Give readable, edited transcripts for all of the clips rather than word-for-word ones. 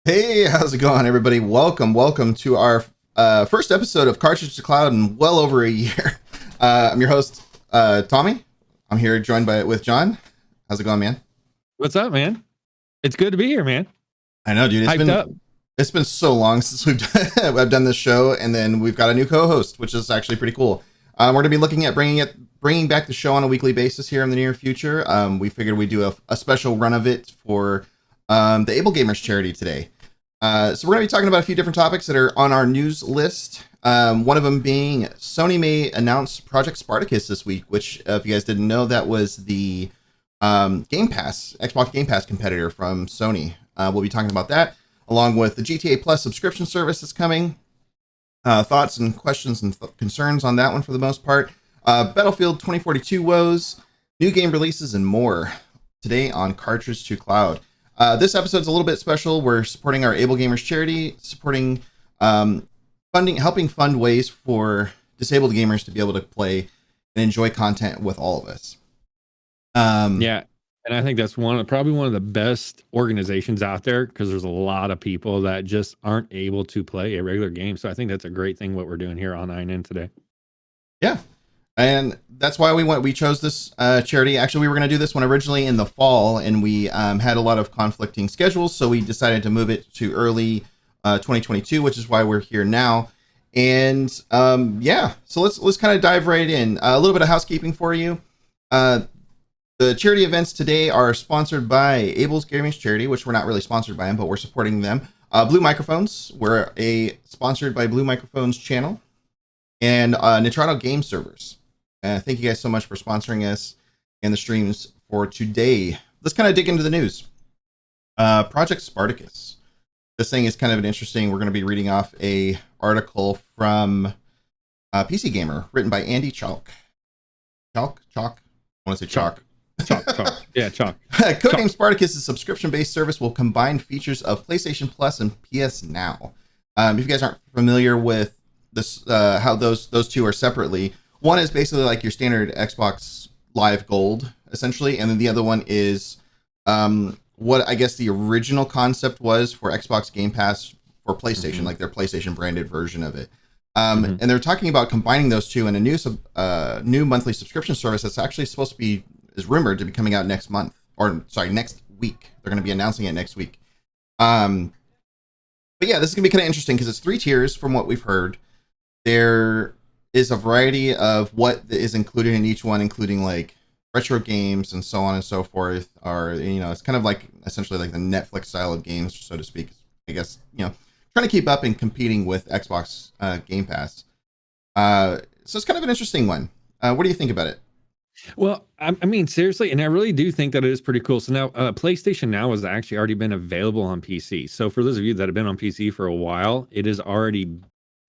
Hey, how's it going, everybody? Welcome to our first episode of Cartridge to Cloud in well over a year. I'm your host, Tommy. I'm here joined with John. How's it going, man? What's up, man? It's good to be here, man. I know, dude. It's been so long since I've done this show, and then we've got a new co-host, which is actually pretty cool. We're going to be looking at bringing back the show on a weekly basis here in the near future. We figured we'd do a special run of it for the Able Gamers charity today. So we're going to be talking about a few different topics that are on our news list. One of them being Sony may announce Project Spartacus this week, which, if you guys didn't know, that was the Xbox Game Pass competitor from Sony. We'll be talking about that, along with the GTA Plus subscription service that's coming. Thoughts and questions and concerns on that one for the most part. Battlefield 2042 woes, new game releases, and more today on Cartridge to Cloud. This episode's a little bit special. We're supporting our Able Gamers charity, supporting helping fund ways for disabled gamers to be able to play and enjoy content with all of us. Yeah, and I think that's probably one of the best organizations out there, because there's a lot of people that just aren't able to play a regular game. So I think that's a great thing what we're doing here on INN today. Yeah. And that's why we chose this charity. Actually, we were going to do this one originally in the fall, and we had a lot of conflicting schedules, so we decided to move it to early 2022, which is why we're here now. And yeah, so let's kind of dive right in. A little bit of housekeeping for you. The charity events today are sponsored by Able's Gamers Charity, which we're not really sponsored by them, but we're supporting them. Blue Microphones, we're sponsored by Blue Microphones channel, and Nitrado Game Servers. Thank you guys so much for sponsoring us and the streams for today. Let's kind of dig into the news. Project Spartacus. This thing is kind of an interesting. We're going to be reading off a article from PC Gamer, written by Andy Chalk. Chalk? I want to say Chalk. Chalk. Yeah, Chalk. Codename Spartacus' subscription-based service will combine features of PlayStation Plus and PS Now. If you guys aren't familiar with this, how those two are separately, one is basically like your standard Xbox Live Gold, essentially, and then the other one is what I guess the original concept was for Xbox Game Pass for PlayStation, like their PlayStation branded version of it. And they're talking about combining those two in a new monthly subscription service that's actually supposed to is rumored to be coming out next week. They're going to be announcing it next week. But yeah, this is going to be kind of interesting because it's 3 tiers from what we've heard. There is a variety of what is included in each one, including like retro games and so on and so forth. Or, it's kind of like essentially like the Netflix style of games, so to speak. I guess, trying to keep up and competing with Xbox Game Pass. So it's kind of an interesting one. What do you think about it? Well, I mean, seriously, and I really do think that it is pretty cool. So now PlayStation Now has actually already been available on PC. So for those of you that have been on PC for a while, it has already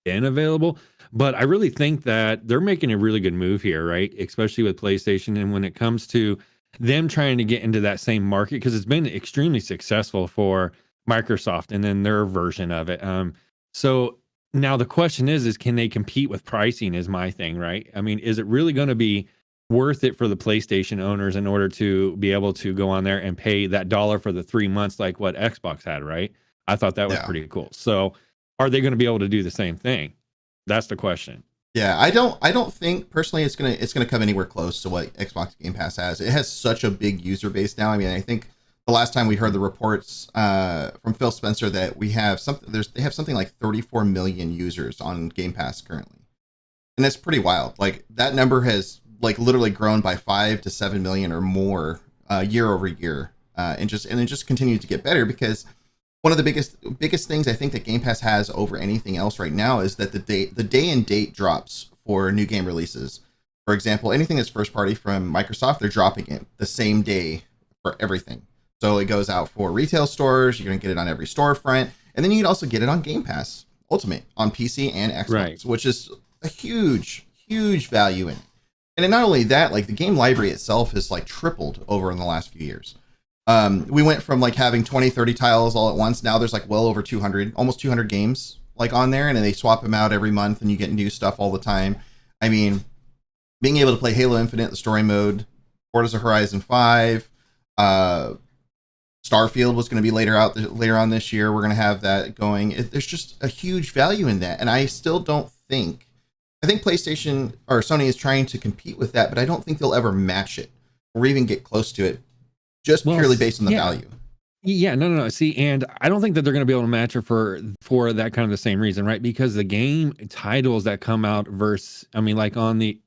been available. But I really think that they're making a really good move here, right? Especially with PlayStation. And when it comes to them trying to get into that same market, because it's been extremely successful for Microsoft and then their version of it. So now the question is can they compete with pricing is my thing, right? I mean, is it really going to be worth it for the PlayStation owners in order to be able to go on there and pay that $1 for the 3 months like what Xbox had, right? I thought that was pretty cool. So are they going to be able to do the same thing? That's the question. Yeah, I don't think personally it's gonna come anywhere close to what Xbox Game Pass has. It has such a big user base now. I mean, I think the last time we heard the reports from Phil Spencer that they have something like 34 million users on Game Pass currently, and that's pretty wild. Like that number has like literally grown by 5 to 7 million or more year over year, and it just continued to get better because one of the biggest things I think that Game Pass has over anything else right now is that the day and date drops for new game releases. For example, anything that's first party from Microsoft, they're dropping it the same day for everything. So it goes out for retail stores. You're going to get it on every storefront, and then you can also get it on Game Pass Ultimate on PC and Xbox, which is a huge value in it. And then not only that, like the game library itself has like tripled over in the last few years. We went from like having 20, 30 titles all at once. Now there's like well over 200, almost 200 games like on there, and then they swap them out every month and you get new stuff all the time. I mean, being able to play Halo Infinite, the story mode, Forza Horizon 5, Starfield was going to be later on this year. We're going to have that going. There's just a huge value in that. And I still don't think, I think PlayStation or Sony is trying to compete with that, but I don't think they'll ever match it or even get close to it just purely based on the value. Yeah, no. See, and I don't think that they're going to be able to match it for that kind of the same reason, right? Because the game titles that come out like on the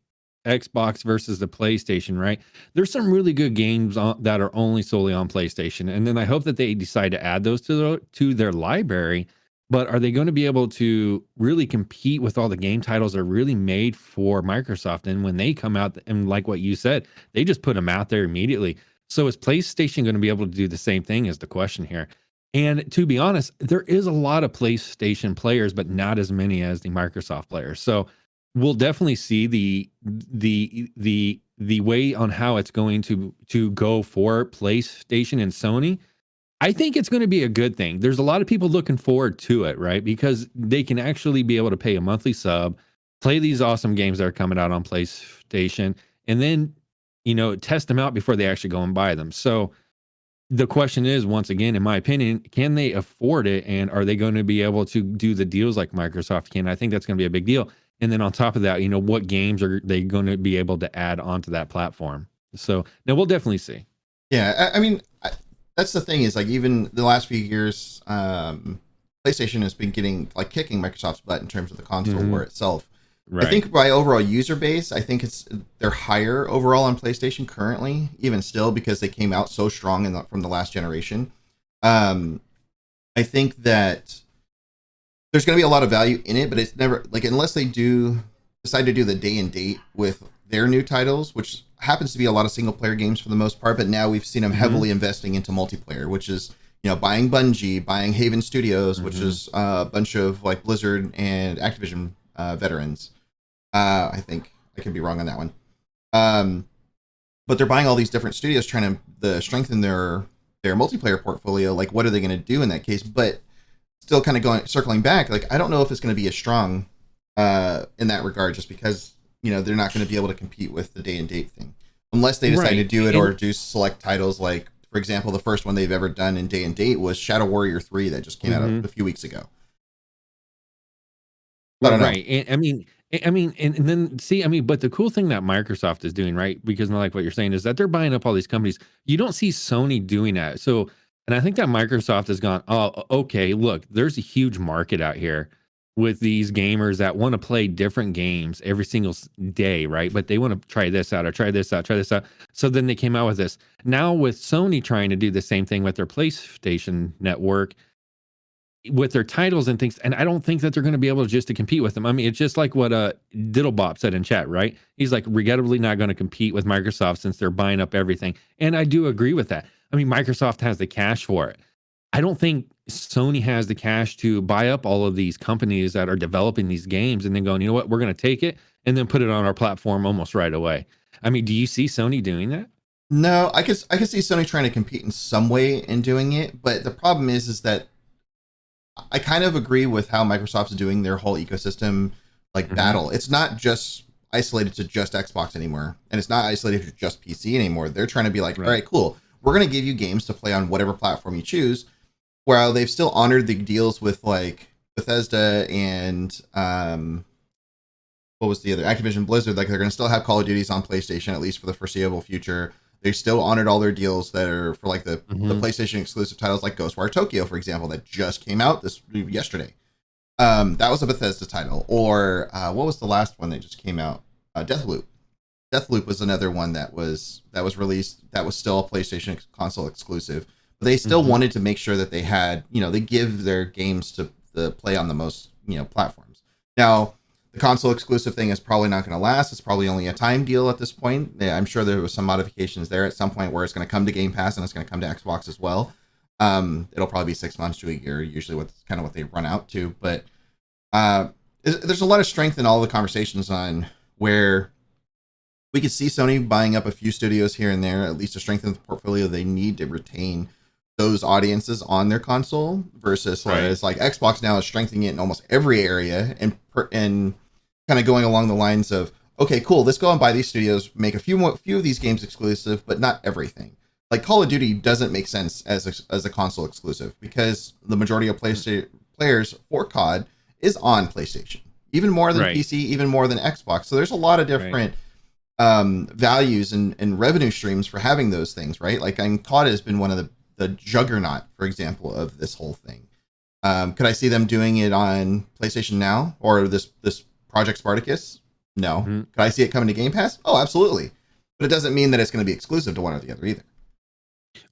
Xbox versus the PlayStation, right? There's some really good games that are only solely on PlayStation, and then I hope that they decide to add those to their library. But are they going to be able to really compete with all the game titles that are really made for Microsoft? And when they come out, and like what you said, they just put them out there immediately. So is PlayStation going to be able to do the same thing is the question here. And to be honest, there is a lot of PlayStation players, but not as many as the Microsoft players. So we'll definitely see the way on how it's going to go for PlayStation and Sony. I think it's going to be a good thing. There's a lot of people looking forward to it, right? Because they can actually be able to pay a monthly sub, play these awesome games that are coming out on PlayStation, and then test them out before they actually go and buy them. So the question is, once again, in my opinion, can they afford it? And are they going to be able to do the deals like Microsoft can? I think that's going to be a big deal. And then on top of that, what games are they going to be able to add onto that platform? So now we'll definitely see. Yeah. I mean, that's the thing is like, even the last few years, PlayStation has been kicking Microsoft's butt in terms of the console war itself. Right. I think by overall user base, I think they're higher overall on PlayStation currently, even still, because they came out so strong from the last generation. I think that there's going to be a lot of value in it, but it's never like, unless they decide to do the day and date with their new titles, which happens to be a lot of single player games for the most part. But now we've seen them heavily investing into multiplayer, which is, buying Bungie, buying Haven Studios, which is a bunch of like Blizzard and Activision veterans. I think I could be wrong on that one. But they're buying all these different studios trying to strengthen their multiplayer portfolio. Like, what are they going to do in that case? But still kind of circling back, like, I don't know if it's going to be as strong in that regard, just because, they're not going to be able to compete with the day and date thing unless they decide to do it or do select titles. Like, for example, the first one they've ever done in day and date was Shadow Warrior 3 that just came out a few weeks ago. I don't know. Right. And and then see, but the cool thing that Microsoft is doing, right? Because like what you're saying is that they're buying up all these companies. You don't see Sony doing that. So, and I think that Microsoft has gone, oh, okay, look, there's a huge market out here with these gamers that want to play different games every single day, right? But they want to try this out or try this out, try this out. So then they came out with this. Now with Sony trying to do the same thing with their PlayStation network, with their titles and things, and I don't think that they're going to be able just to compete with them. It's just like what Diddlebop said in chat, right? He's like, regrettably not going to compete with Microsoft since they're buying up everything. And I do agree with that. Microsoft has the cash for it. I don't think Sony has the cash to buy up all of these companies that are developing these games and then going, you know what, we're going to take it and then put it on our platform almost right away. Do you see Sony doing that? No, I can see Sony trying to compete in some way in doing it, but the problem is that I kind of agree with how Microsoft's doing their whole ecosystem battle. It's not just isolated to just Xbox anymore, and it's not isolated to just PC anymore. They're trying to be like, all right, cool. We're going to give you games to play on whatever platform you choose, while they've still honored the deals with like Bethesda and what was the other, Activision Blizzard. Like they're going to still have Call of Duties on PlayStation, at least for the foreseeable future. They still honored all their deals that are for like the PlayStation exclusive titles like Ghostwire Tokyo, for example, that just came out yesterday. That was a Bethesda title. Or what was the last one that just came out? Deathloop. Deathloop was another one that was released that was still a PlayStation console exclusive. But they still wanted to make sure that they had, they give their games to the play on the most, platforms. Now, the console exclusive thing is probably not going to last. It's probably only a time deal at this point. Yeah, I'm sure there was some modifications there at some point where it's going to come to Game Pass and it's going to come to Xbox as well. It'll probably be 6 months to a year, usually what they run out to. But there's a lot of strength in all the conversations on where we could see Sony buying up a few studios here and there, at least to strengthen the portfolio they need to retain those audiences on their console, versus whereas like Xbox now is strengthening it in almost every area and kind of going along the lines of, okay, cool, let's go and buy these studios, make a few of these games exclusive, but not everything. Like Call of Duty doesn't make sense as a console exclusive because the majority of PlayStation players for COD is on PlayStation, even more than PC, even more than Xbox. So there's a lot of different values and revenue streams for having those things, right? Like COD has been one of the juggernaut, for example, of this whole thing. Could I see them doing it on PlayStation Now or this Project Spartacus? No. Could I see it coming to Game Pass? Oh, absolutely. But it doesn't mean that it's going to be exclusive to one or the other either.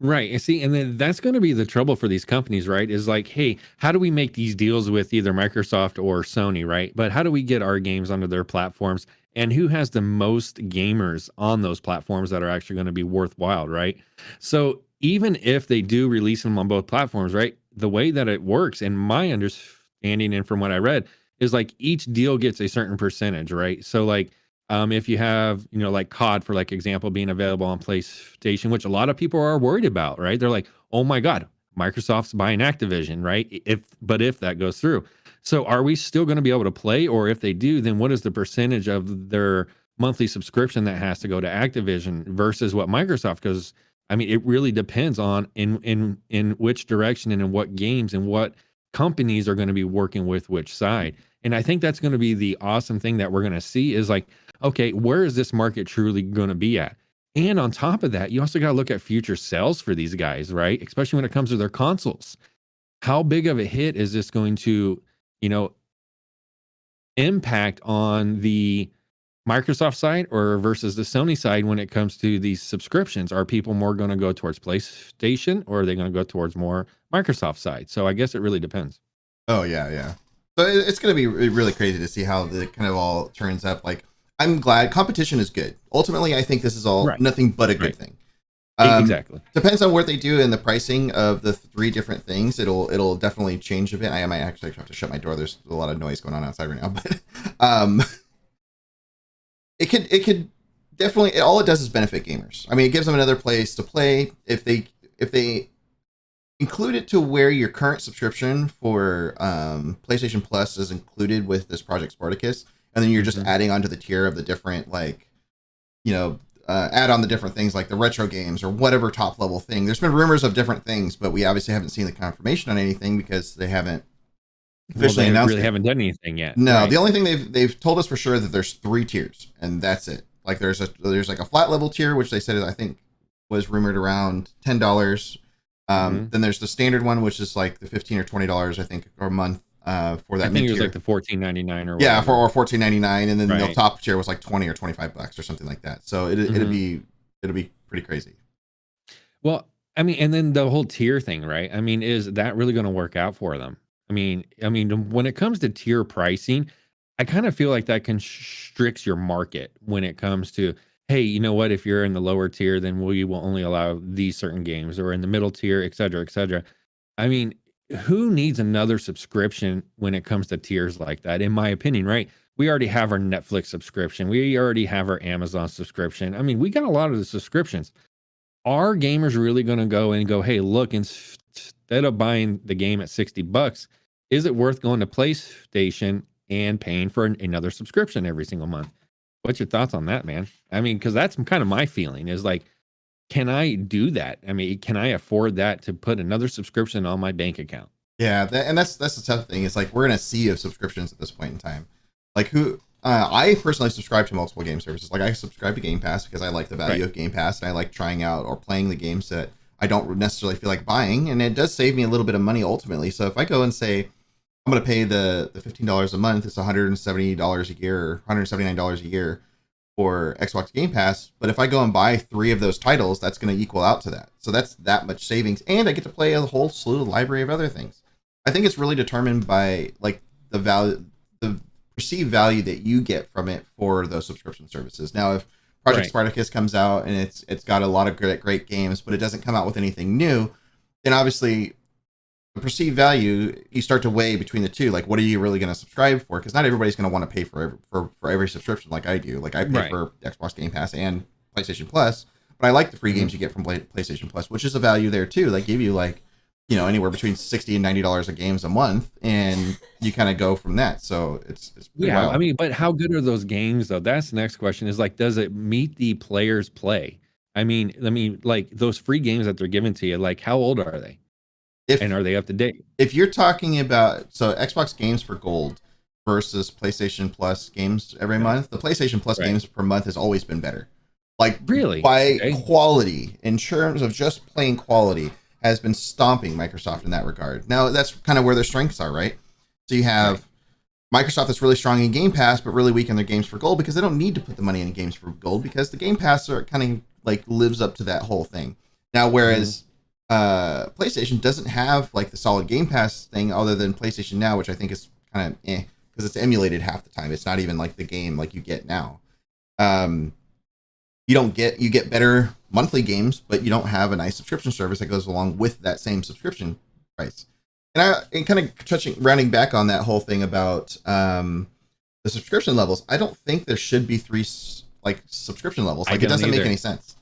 Right. And see, and then that's going to be the trouble for these companies, right? Is like, hey, how do we make these deals with either Microsoft or Sony, right? But how do we get our games onto their platforms? And who has the most gamers on those platforms that are actually going to be worthwhile, right? So even if they do release them on both platforms, right? The way that it works, in my understanding and from what I read, is like each deal gets a certain percentage, right? So like if you have, like COD, for like example, being available on PlayStation, which a lot of people are worried about, right? They're like, oh my God, Microsoft's buying Activision, right? If that goes through. So are we still going to be able to play? Or if they do, then what is the percentage of their monthly subscription that has to go to Activision versus what Microsoft? Because it really depends on in which direction and in what games and what companies are going to be working with which side. And I think that's going to be the awesome thing that we're going to see is like, okay, where is this market truly going to be at? And on top of that, you also got to look at future sales for these guys, right? Especially when it comes to their consoles. How big of a hit is this going to, impact on the Microsoft side or versus the Sony side when it comes to these subscriptions? Are people more going to go towards PlayStation or are they going to go towards more Microsoft side? So I guess it really depends. Oh yeah. So it's going to be really crazy to see how the kind of all turns up. Like, I'm glad competition is good. Ultimately, I think this is all nothing but a good thing. Exactly. Depends on what they do in the pricing of the 3 different things. It'll definitely change a bit. I might actually have to shut my door. There's a lot of noise going on outside right now, but it could definitely, all it does is benefit gamers. It gives them another place to play. If they include it to where your current subscription for PlayStation Plus is included with this Project Spartacus, and then you're just adding onto the tier of the different add on the different things like the retro games or whatever top level thing. There's been rumors of different things, but we obviously haven't seen the confirmation on anything because they haven't officially announced really it. haven't done anything yet. No, right. The only thing they've told us for sure that there's 3 tiers, and that's it. Like there's like a flat level tier, which they said I think was rumored around $10. Then there's the standard one, which is like the $15 or $20 I think a month for that. I think it was like the $14.99 or yeah, whatever. or $14.99, and then the top tier was like $20 or $25 or something like that. So it'll be pretty crazy. Well, I mean, and then the whole tier thing, right? I mean, is that really going to work out for them? I mean, when it comes to tier pricing, I kind of feel like that constricts your market when it comes to, hey, you know what? If you're in the lower tier, then we will only allow these certain games, or in the middle tier, et cetera, et cetera. I mean, who needs another subscription when it comes to tiers like that? In my opinion, right? We already have our Netflix subscription. We already have our Amazon subscription. I mean, we got a lot of the subscriptions. Are gamers really going to go and go, hey, look, instead of buying the game at $60, is it worth going to PlayStation and paying for another subscription every single month? What's your thoughts on that, man? I mean, because that's kind of my feeling is like, can I do that? I mean, can I afford that to put another subscription on my bank account? Yeah, and that's the tough thing. It's like we're in a sea of subscriptions at this point in time. Like I personally subscribe to multiple game services. Like I subscribe to Game Pass because I like the value of Game Pass, and I like trying out or playing the games that I don't necessarily feel like buying, and it does save me a little bit of money ultimately. So if I go and say I'm going to pay the $15 a month, it's $170 a year or $179 a year for Xbox Game Pass. But if I go and buy 3 of those titles, that's going to equal out to that. So that's that much savings, and I get to play a whole slew of library of other things. I think it's really determined by like the value, the perceived value that you get from it for those subscription services. Now, if Project Spartacus comes out and it's got a lot of great games, but it doesn't come out with anything new, then obviously the perceived value, you start to weigh between the two. Like, what are you really going to subscribe for? Because not everybody's going to want to pay for every subscription like I do. Like I pay for Xbox Game Pass and PlayStation Plus, but I like the free games you get from PlayStation Plus, which is a value there too. They give you like, you know, anywhere between $60 and $90 of games a month, and you kind of go from that. So it's wild. I mean, but how good are those games though? That's the next question. Is like, does it meet the players' play? I mean, like those free games that they're giving to you, like how old are they? And are they up to date? If you're talking about Xbox games for gold versus PlayStation Plus games every month, the PlayStation Plus games per month has always been better. Like really by quality, in terms of just plain quality, has been stomping Microsoft in that regard. Now that's kind of where their strengths are, right? So you have Microsoft that's really strong in Game Pass, but really weak in their games for gold because they don't need to put the money in games for gold because the Game Pass are kind of like lives up to that whole thing. Now, whereas PlayStation doesn't have like the solid Game Pass thing other than PlayStation Now, which I think is kind of because it's emulated half the time. It's not even like the game like you get now. You get better monthly games, but you don't have a nice subscription service that goes along with that same subscription price. And kind of rounding back on that whole thing about the subscription levels, I don't think there should be 3 like subscription levels. Like it doesn't make any sense.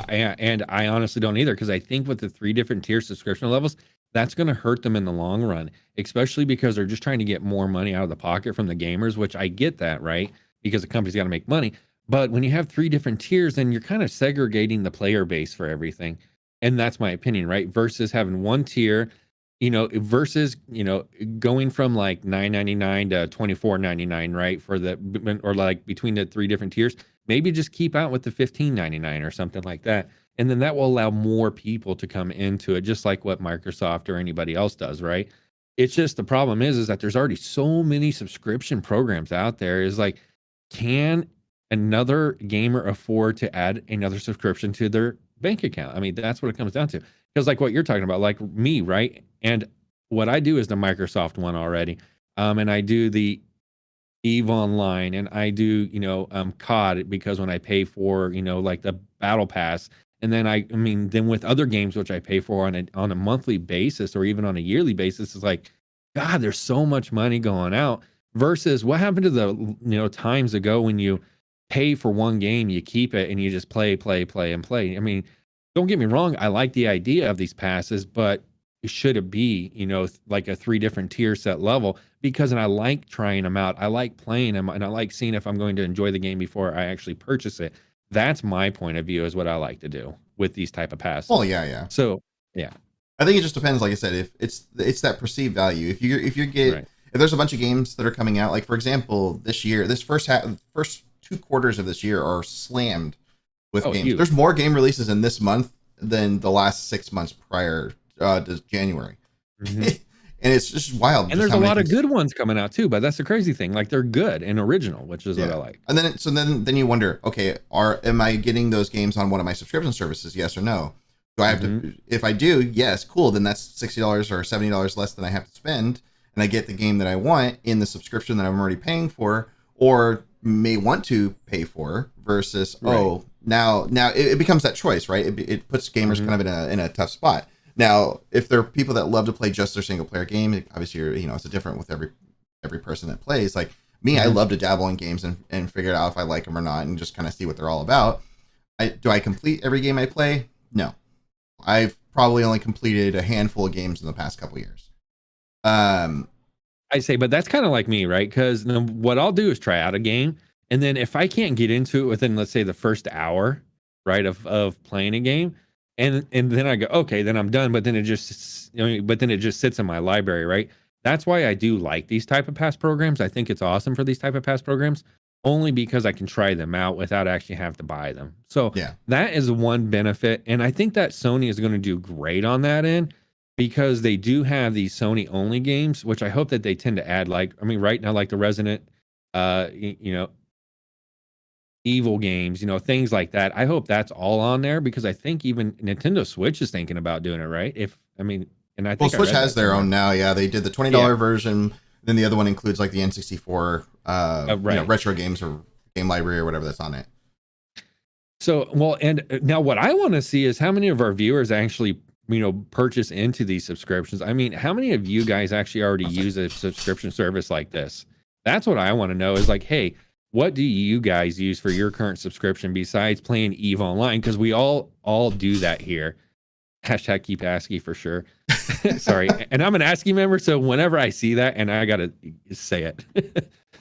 And I honestly don't either, because I think with the 3 different tier subscription levels, that's going to hurt them in the long run, especially because they're just trying to get more money out of the pocket from the gamers, which I get that, right? Because the company's got to make money. But when you have 3 different tiers, then you're kind of segregating the player base for everything. And that's my opinion, right? Versus having one tier, versus, going from like $9.99 to $24.99, right? Or like between the 3 different tiers, maybe just keep out with the $15.99 or something like that. And then that will allow more people to come into it, just like what Microsoft or anybody else does, right? It's just the problem is that there's already so many subscription programs out there. Is like, can another gamer afford to add another subscription to their bank account? I mean, that's what it comes down to. Because like what you're talking about, like me, right? And what I do is the Microsoft one already. And I do the EVE Online, and I do, COD, because when I pay for, like the Battle Pass, and then then with other games, which I pay for on a monthly basis or even on a yearly basis, it's like, God, there's so much money going out versus what happened to the, times ago when you pay for one game, you keep it, and you just play. I mean, don't get me wrong. I like the idea of these passes, but should it be, like a 3 different tier set level? Because I like trying them out. I like playing them, and I like seeing if I'm going to enjoy the game before I actually purchase it. That's my point of view, is what I like to do with these type of passes. Well, yeah. So, yeah. I think it just depends. Like I said, if it's that perceived value. If you get if there's a bunch of games that are coming out, like for example, this year, this first 2 quarters of this year are slammed with games. Huge. There's more game releases in this month than the last 6 months prior to January. Mm-hmm. And it's just wild. And there's a lot of good ones coming out too, but that's the crazy thing. Like they're good and original, which is what I like. And then you wonder, okay, am I getting those games on one of my subscription services? Yes or no? Do I have to, if I do, yes, cool. Then that's $60 or $70 less than I have to spend. And I get the game that I want in the subscription that I'm already paying for, or may want to pay for versus, now it becomes that choice, right? It puts gamers kind of in a tough spot. Now, if there are people that love to play just their single player game, obviously, it's different with every person that plays. Like me, I love to dabble in games and figure out if I like them or not and just kind of see what they're all about. Do I complete every game I play? No. I've probably only completed a handful of games in the past couple of years. I say, but that's kind of like me, right? Because what I'll do is try out a game. And then if I can't get into it within, let's say, the first hour, right, of playing a game, and then I go, okay, then I'm done. But then it just sits in my library, right? That's why I do like these type of pass programs. I think it's awesome for these type of pass programs, only because I can try them out without actually having to buy them. So that is one benefit. And I think that Sony is going to do great on that end, because they do have these Sony only games, which I hope that they tend to add, right now, like the Resident, Evil games, things like that. I hope that's all on there, because I think even Nintendo Switch is thinking about doing it, right? And I think Switch has their own now. Yeah, they did the $20 version. Then the other one includes like the N64 retro games or game library or whatever that's on it. So, and now what I want to see is how many of our viewers actually purchase into these subscriptions. I mean, how many of you guys actually already use a subscription service like this? That's what I want to know, is like, hey, what do you guys use for your current subscription besides playing EVE Online? Because we all do that here. Hashtag keep ASCII for sure. Sorry. And I'm an ASCII member, so whenever I see that, and I got to say it.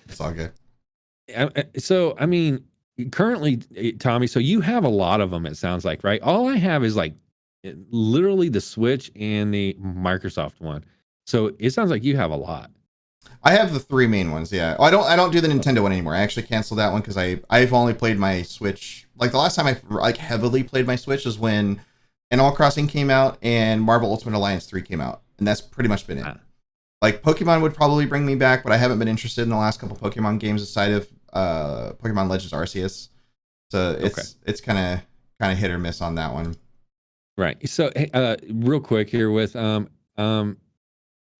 It's all good. So, I mean, currently, Tommy, so you have a lot of them, it sounds like, right? All I have is like literally the Switch and the Microsoft one. So it sounds like you have a lot. I have the 3 main ones. Yeah. I don't do the Nintendo one anymore. I actually canceled that one because I've only played my Switch. Like the last time I heavily played my Switch is when Animal Crossing came out and Marvel Ultimate Alliance 3 came out. And that's pretty much been it. Like Pokemon would probably bring me back, but I haven't been interested in the last couple Pokemon games aside of Pokemon Legends Arceus. So it's kind of hit or miss on that one. Right. So real quick here with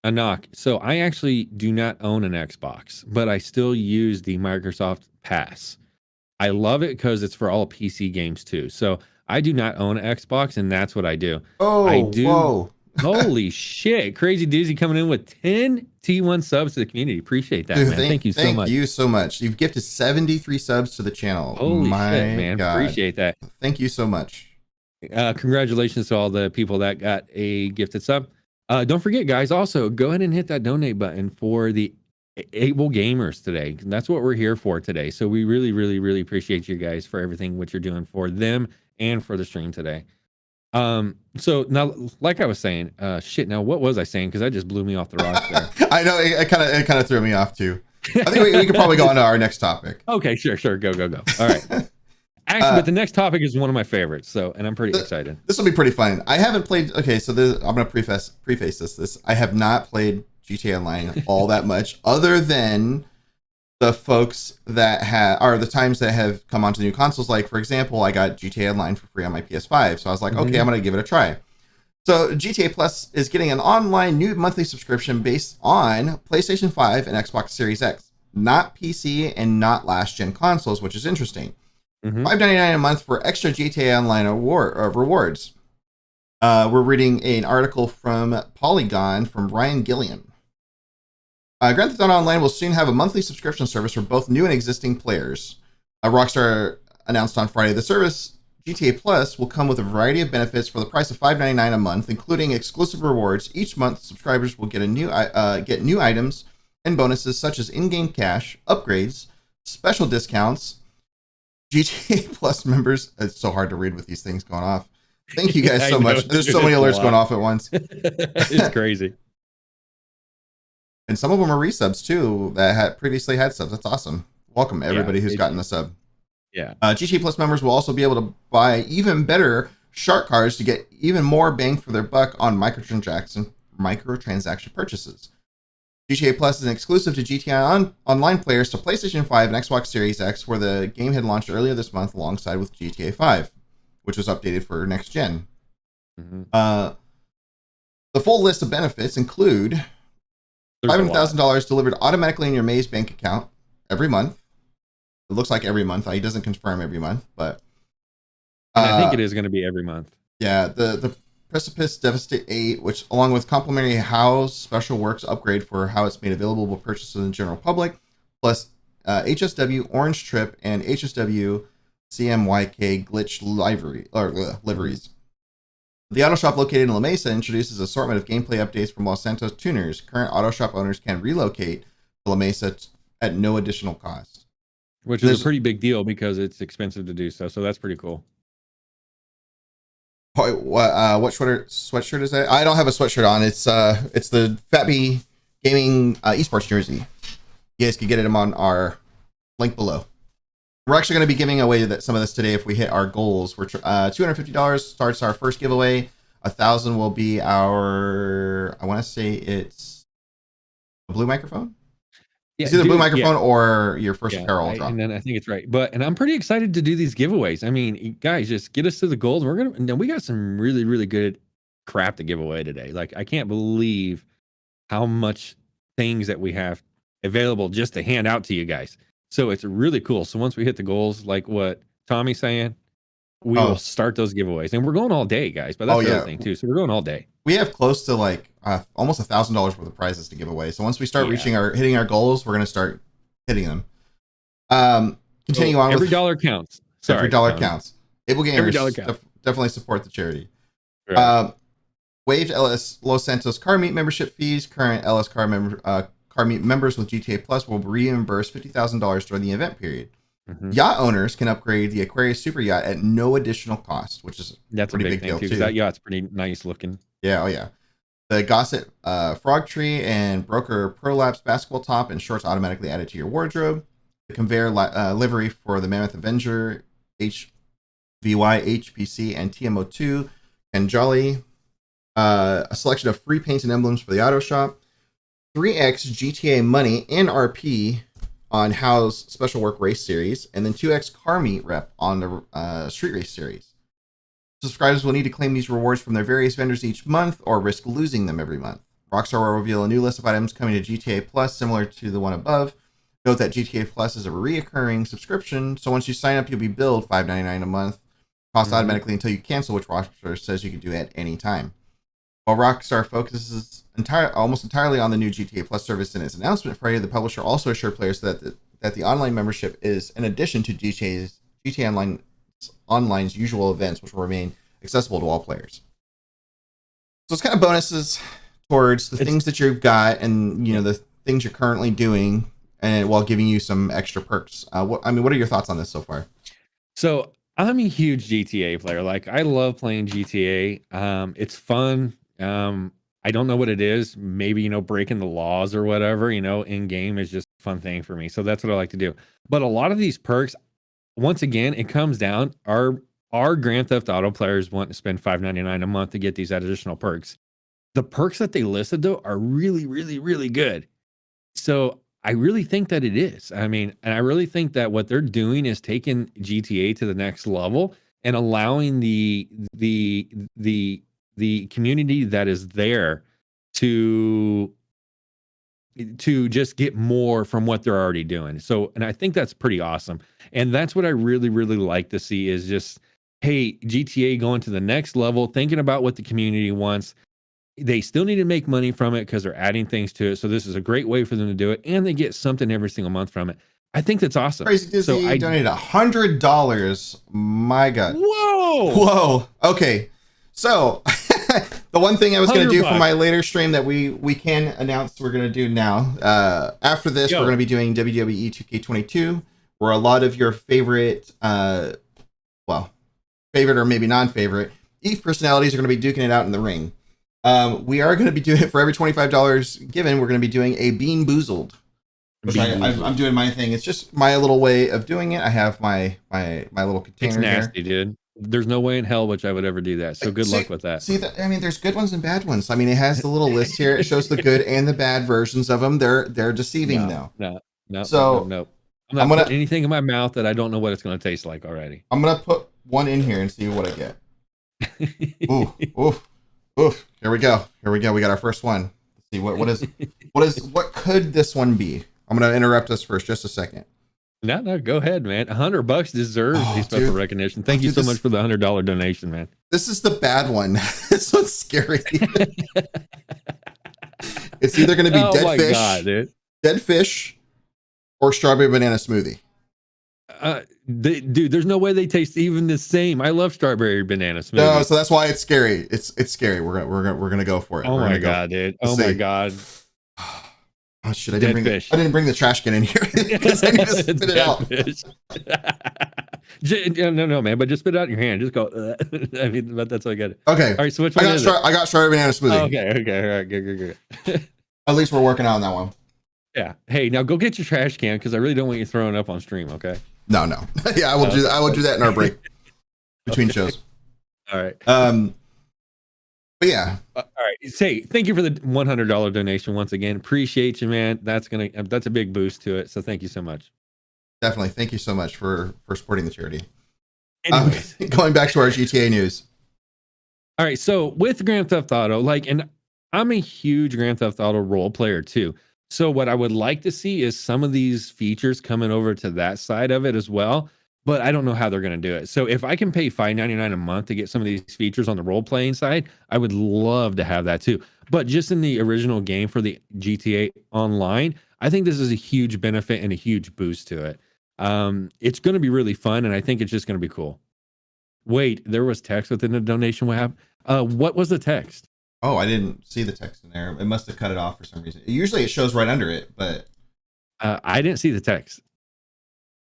a knock. So I actually do not own an Xbox, but I still use the Microsoft Pass. I love it because it's for all PC games too. So I do not own an Xbox, and that's what I do. Oh, I do. Whoa. Holy shit. Crazy Doozy coming in with 10 T1 subs to the community. Appreciate that, man. Thank you so much. Thank you so much. You've gifted 73 subs to the channel. Holy shit, man. God. Appreciate that. Thank you so much. Congratulations to all the people that got a gifted sub. Don't forget, guys, also go ahead and hit that donate button for the able gamers today. That's what we're here for today. So we really, really, really appreciate you guys for everything what you're doing for them and for the stream today. So now, like I was saying, now what was I saying? Because that just blew me off the rocks there. I know it kind of threw me off too. I think we could probably go on to our next topic. Okay, sure, go. All right. Actually, but the next topic is one of my favorites, and I'm pretty excited. This will be pretty fun. I haven't played. Okay, so I'm going to preface this. I have not played GTA Online all that much, other than the folks that the times that have come onto new consoles. Like, for example, I got GTA Online for free on my PS5, so I was like, okay, I'm going to give it a try. So GTA Plus is getting an online new monthly subscription based on PlayStation 5 and Xbox Series X, not PC and not last gen consoles, which is interesting. $5.99 a month for extra GTA Online rewards. We're reading an article from Polygon from Ryan Gilliam. Grand Theft Auto Online will soon have a monthly subscription service for both new and existing players. Rockstar announced on Friday the service, GTA Plus, will come with a variety of benefits for the price of $5.99 a month, including exclusive rewards. Each month, subscribers will get get new items and bonuses such as in-game cash, upgrades, special discounts. GTA Plus members, it's so hard to read with these things going off. Thank you guys so much. There's so many alerts going off at once. It's crazy. And some of them are resubs too that had previously had subs. That's awesome. Welcome everybody who's gotten the sub. Yeah. GTA Plus members will also be able to buy even better shark cards to get even more bang for their buck on microtransaction purchases. GTA Plus is an exclusive to GTA Online players to PlayStation 5 and Xbox Series X, where the game had launched earlier this month alongside with GTA 5, which was updated for next gen. The full list of benefits include $500,000 delivered automatically in your Maze bank account every month. It looks like every month. He doesn't confirm every month, but I think it is going to be every month. Yeah, the Precipice Devastate 8, which along with complimentary House Special Works upgrade for how it's made available for purchase to the general public, plus HSW Orange Trip and HSW CMYK Glitch liveries. The auto shop located in La Mesa introduces an assortment of gameplay updates from Los Santos tuners. Current auto shop owners can relocate to La Mesa at no additional cost. Which is a pretty big deal because it's expensive to do so. So that's pretty cool. What sweatshirt is that? I don't have a sweatshirt on. It's the Fat Bee Gaming esports jersey. You guys can get them on our link below. We're actually going to be giving away some of this today if we hit our goals. We're $250 starts our first giveaway. $1,000 will be our. I want to say it's a blue microphone. Yeah, it's either blue microphone or your first apparel drop. And then I think it's right. And I'm pretty excited to do these giveaways. I mean, guys, just get us to the goals. We got some really, really good crap to give away today. Like, I can't believe how much things that we have available just to hand out to you guys. So it's really cool. So once we hit the goals, like what Tommy's saying, we will start those giveaways. And we're going all day, guys. But that's the other thing too. So we're going all day. We have close to like almost $1,000 worth of prizes to give away. So once we start hitting our goals, we're going to start hitting them. Continue on. Every dollar counts. Sorry, every dollar counts. Able Gamers definitely support the charity. Right. Waived Los Santos car meet membership fees. Current LS car meet members with GTA Plus will reimburse $50,000 during the event period. Yacht owners can upgrade the Aquarius Super Yacht at no additional cost, which is that's a big thing too. That yacht's pretty nice looking. Yeah, oh yeah. The Gossip Frog Tree and Broker Prolapse basketball top and shorts automatically added to your wardrobe. The conveyor livery for the Mammoth Avenger, HVY, HPC, and TMO2, and Jolly. A selection of free paints and emblems for the auto shop. 3x GTA money and RP on Howe's Special Work Race Series, and then 2x car meet rep on the Street Race Series. Subscribers will need to claim these rewards from their various vendors each month or risk losing them every month. Rockstar will reveal a new list of items coming to GTA Plus similar to the one above. Note that GTA Plus is a reoccurring subscription, so once you sign up, you'll be billed $5.99 a month, cost automatically until you cancel, which Rockstar says you can do at any time. While Rockstar focuses almost entirely on the new GTA Plus service in its announcement Friday, the publisher also assured players that the online membership is in addition to GTA Online's usual events, which will remain accessible to all players. So it's kind of bonuses towards the things that you've got and the things you're currently doing, and while giving you some extra perks. What are your thoughts on this so far? So I'm a huge GTA player. Like, I love playing GTA. It's fun. I don't know what it is. Maybe, breaking the laws or whatever, in game is just a fun thing for me. So that's what I like to do. But a lot of these perks, once again, it comes down, our Grand Theft Auto players want to spend $5.99 a month to get these additional perks. The perks that they listed, though, are really, really, really good. So I really think that it is. I mean, and I really think that what they're doing is taking GTA to the next level and allowing the community that is there to just get more from what they're already doing. So, and I think that's pretty awesome. And that's what I really, really like to see is just, hey, GTA going to the next level, thinking about what the community wants. They still need to make money from it because they're adding things to it. So this is a great way for them to do it. And they get something every single month from it. I think that's awesome. Crazy Disney donated $100. My God. Whoa. Okay. So the one thing I was going to do for my later stream that we can announce we're going to do now. After this, we're going to be doing WWE 2K22, where a lot of your favorite, favorite or maybe non-favorite EVE personalities are going to be duking it out in the ring. We are going to be doing it for every $25 given. We're going to be doing a Bean Boozled. Which I'm doing my thing. It's just my little way of doing it. I have my little container. It's nasty, here. Dude. There's no way in hell which I would ever do that. So good luck with that. I mean, there's good ones and bad ones. I mean, it has the little list here. It shows the good and the bad versions of them. They're deceiving now. No. So I'm not putting anything in my mouth that I don't know what it's going to taste like already. I'm gonna put one in here and see what I get. Oof. Here we go. We got our first one. Let's see what could this one be? I'm going to interrupt us for just a second. No, go ahead, man. $100 deserves the special recognition. Thank you so much for the $100 donation, man. This is the bad one. This one's scary. It's either going to be dead fish, or strawberry banana smoothie. Dude, there's no way they taste even the same. I love strawberry banana smoothie. No, so that's why it's scary. It's scary. We're gonna go for it. Oh my god, dude. Oh my god. Oh shit! I didn't bring the trash can in here because I need to spit it out. No, man. But just spit it out in your hand. Just go. I mean, but that's all I got. Okay. All right. So which one is it? I got strawberry banana smoothie. Okay. All right. Good. At least we're working on that one. Yeah. Hey, now go get your trash can because I really don't want you throwing up on stream. Okay. No. Yeah, I will do that. I will do that in our break between shows. All right. But yeah. All right. Say thank you for the $100 donation once again. Appreciate you, man. That's a big boost to it. So thank you so much. Definitely. Thank you so much for supporting the charity. Anyways, going back to our GTA news. All right. So with Grand Theft Auto, and I'm a huge Grand Theft Auto role player too. So what I would like to see is some of these features coming over to that side of it as well. But I don't know how they're going to do it. So if I can pay $5.99 a month to get some of these features on the role playing side, I would love to have that too. But just in the original game for the GTA Online, I think this is a huge benefit and a huge boost to it. It's going to be really fun, and I think it's just going to be cool. Wait, there was text within the donation web. What was the text? Oh, I didn't see the text in there. It must have cut it off for some reason. Usually it shows right under it, but I didn't see the text.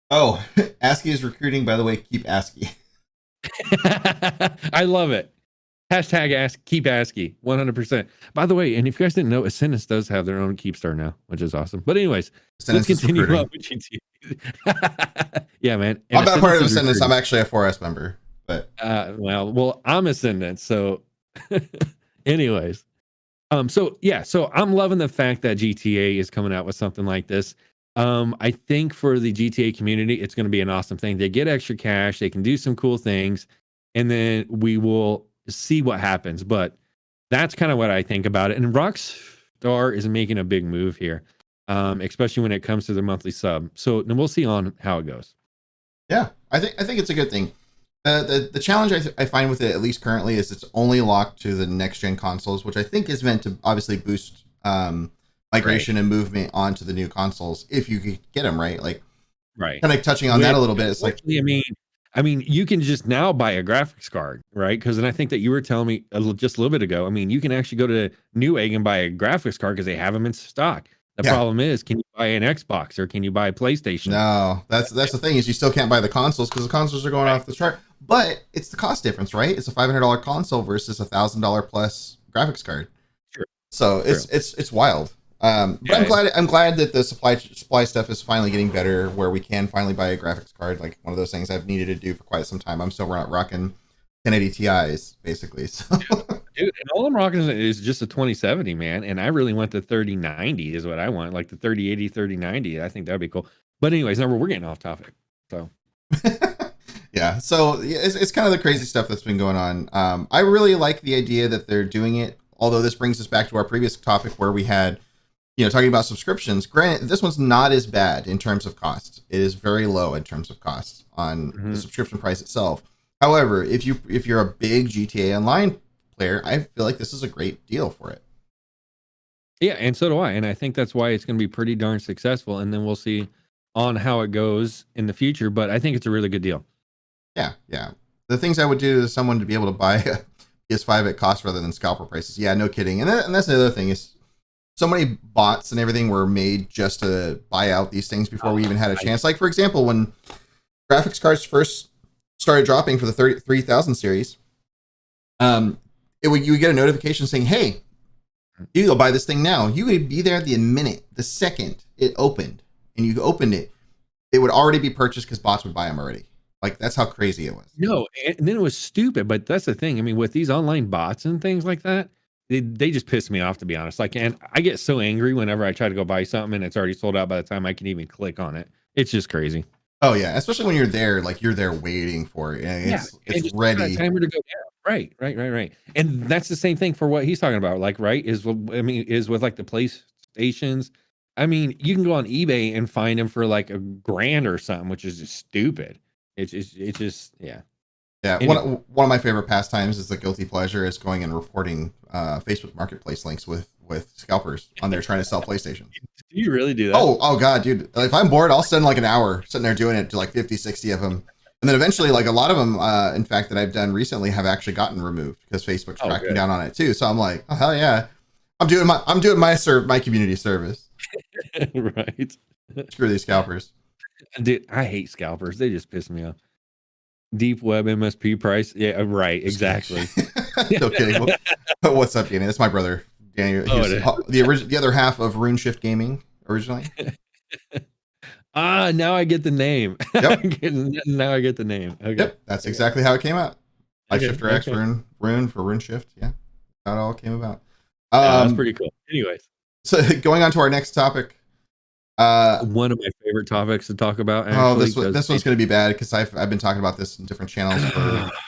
Oh, ASCII is recruiting. By the way, keep ASCII. I love it. Hashtag keep ASCII 100%. By the way, and if you guys didn't know, Ascendance does have their own Keepstar now, which is awesome. But anyways, let's continue on with GTA. Yeah, man. And I'm not part of Ascendance. I'm actually a 4S member. But well, I'm Ascendance. So anyways. So I'm loving the fact that GTA is coming out with something like this. I think for the GTA community, it's going to be an awesome thing. They get extra cash, they can do some cool things, and then we will see what happens. But that's kind of what I think about it. And Rockstar is making a big move here, especially when it comes to their monthly sub. So we'll see on how it goes. Yeah, I think it's a good thing. The challenge I find with it, at least currently, is it's only locked to the next gen consoles, which I think is meant to obviously boost migration and movement onto the new consoles if you could get them right. Kind of touching on that a little bit. It's like, I mean, you can just now buy a graphics card, right? Because then I think that you were telling me just a little bit ago. I mean, you can actually go to Newegg and buy a graphics card because they have them in stock. The problem is, can you buy an Xbox or can you buy a PlayStation? No, that's the thing is you still can't buy the consoles because the consoles are going off the chart. But it's the cost difference, right? It's a $500 console versus $1,000 plus graphics card. Sure. So it's wild. But I'm glad that the supply stuff is finally getting better, where we can finally buy a graphics card. Like one of those things I've needed to do for quite some time. I'm still rocking 1080 Ti's basically. So. Dude, and all I'm rocking is just a 2070, man. And I really want the 3090 is what I want, like the 3080, 3090. I think that'd be cool. But anyways, now we're getting off topic. So. Yeah, so it's kind of the crazy stuff that's been going on. I really like the idea that they're doing it. Although this brings us back to our previous topic where we had, talking about subscriptions. Granted, this one's not as bad in terms of cost. It is very low in terms of cost on the subscription price itself. However, if you're a big GTA Online player, I feel like this is a great deal for it. Yeah, and so do I. And I think that's why it's going to be pretty darn successful. And then we'll see on how it goes in the future. But I think it's a really good deal. Yeah. The things I would do is someone to be able to buy a PS5 at cost rather than scalper prices. Yeah, no kidding. And that's the other thing is so many bots and everything were made just to buy out these things before we even had a chance. Like, for example, when graphics cards first started dropping for the 3000 series, you would get a notification saying, "Hey, you can go buy this thing now." You would be there the second it opened, and you opened it, it would already be purchased because bots would buy them already. Like, that's how crazy it was. No, and then it was stupid, but that's the thing. I mean, with these online bots and things like that, they just piss me off, to be honest. Like, and I get so angry whenever I try to go buy something and it's already sold out by the time I can even click on it. It's just crazy. Oh yeah, especially when you're there, like you're there waiting for it. It's ready. Timer to go down. Right. And that's the same thing for what he's talking about. Like, right, is with like the PlayStations. I mean, you can go on eBay and find them for like $1,000 or something, which is just stupid. It's just yeah. One of my favorite pastimes is the guilty pleasure is going and reporting Facebook Marketplace links with scalpers on there trying to sell PlayStations. Do you really do that? Oh god, dude. If I'm bored, I'll spend like an hour sitting there doing it to like 50, 60 of them. And then eventually, like a lot of them, in fact, that I've done recently have actually gotten removed because Facebook's tracking down on it too. So I'm like, oh hell yeah. I'm doing my community service. Right. Screw these scalpers. Dude, I hate scalpers. They just piss me off. Deep web MSP price. Yeah, right. Exactly. No kidding. What's up, Danny? That's my brother, Danny. The other half of RuneShift Gaming originally. Now I get the name. Yep. Now I get the name. Okay. Yep. That's exactly how it came out. LifeShifterX Rune for RuneShift. Yeah. How it all came about. That's pretty cool. Anyways. So going on to our next topic. One of my favorite topics to talk about. Actually, this one's going to be bad because I've been talking about this in different channels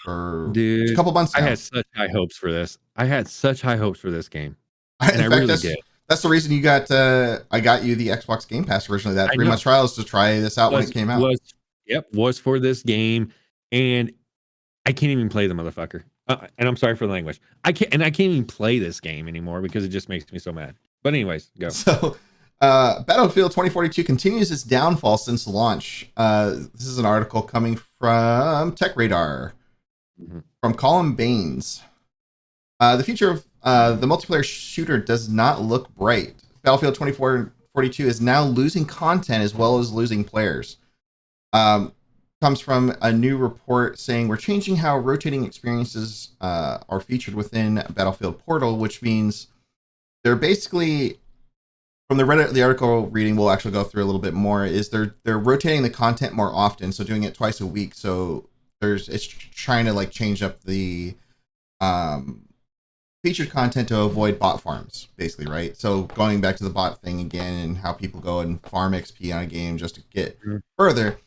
for a couple months now. I had such high hopes for this. I had such high hopes for this game. And I really did. That's the reason you got. I got you the Xbox Game Pass originally. That 3-month trial is to try this out when it came out. Was for this game, and I can't even play the motherfucker. And I'm sorry for the language. I can't even play this game anymore because it just makes me so mad. But anyways, go. So. Battlefield 2042 continues its downfall since launch. This is an article coming from Tech Radar from Colin Baines. The future of the multiplayer shooter does not look bright. Battlefield 2042 is now losing content as well as losing players. Comes from a new report saying we're changing how rotating experiences are featured within Battlefield Portal, which means they're basically... From the article reading, we'll actually go through a little bit more. Is they're rotating the content more often, so doing it twice a week. So it's trying to like change up the featured content to avoid bot farms, basically, right? So going back to the bot thing again and how people go and farm XP on a game just to get further,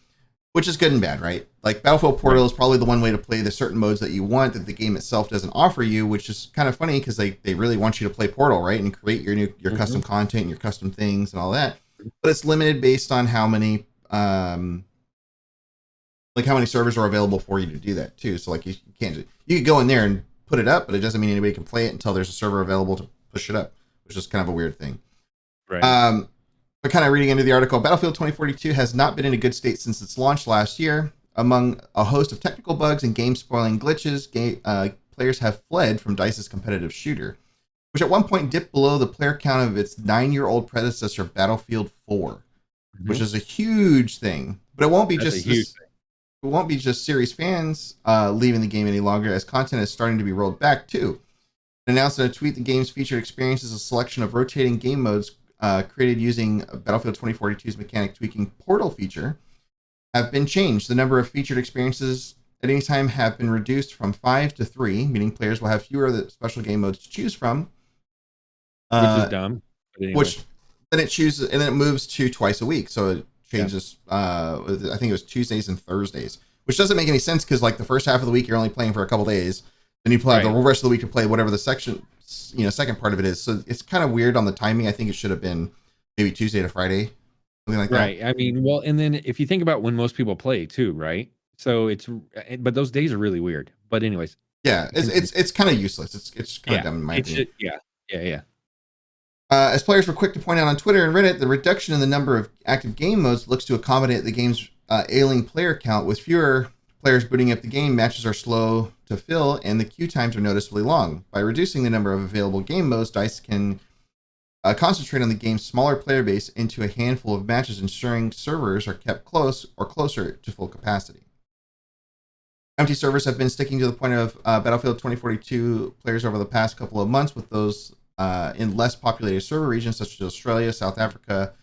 which is good and bad, right? Like Battlefield Portal is probably the one way to play the certain modes that you want that the game itself doesn't offer you, which is kind of funny because they really want you to play Portal, right? And create your custom content and your custom things and all that. But it's limited based on how many servers are available for you to do that too. So like you could go in there and put it up, but it doesn't mean anybody can play it until there's a server available to push it up, which is kind of a weird thing. Right. But kind of reading into the article, Battlefield 2042 has not been in a good state since its launch last year. Among a host of technical bugs and game-spoiling glitches, players have fled from DICE's competitive shooter, which at one point dipped below the player count of its 9-year-old predecessor, Battlefield 4, which is a huge thing. But it won't be just series fans leaving the game any longer, as content is starting to be rolled back too. Announced in a tweet, the game's featured experiences a selection of rotating game modes created using Battlefield 2042's mechanic tweaking portal feature have been changed. The number of featured experiences at any time have been reduced from 5 to 3, meaning players will have fewer of the special game modes to choose from. Which is dumb. Anyway. Which then it moves to twice a week. So it changes. I think it was Tuesdays and Thursdays, which doesn't make any sense because like the first half of the week you're only playing for a couple days, then you play the rest of the week to play whatever the second part of it is. So it's kind of weird on the timing. I think it should have been maybe Tuesday to Friday. Like right. That. I mean, well, and then if you think about when most people play too, right? So but those days are really weird. But anyways, yeah, it's kind of useless. It's kind of dumb in my opinion. Yeah. As players were quick to point out on Twitter and Reddit, the reduction in the number of active game modes looks to accommodate the game's ailing player count. With fewer players booting up the game, matches are slow to fill, and the queue times are noticeably long. By reducing the number of available game modes, DICE can concentrate on the game's smaller player base into a handful of matches, ensuring servers are kept close or closer to full capacity. Empty servers have been sticking to the point of Battlefield 2042 players over the past couple of months, with those in less populated server regions such as Australia, South Africa,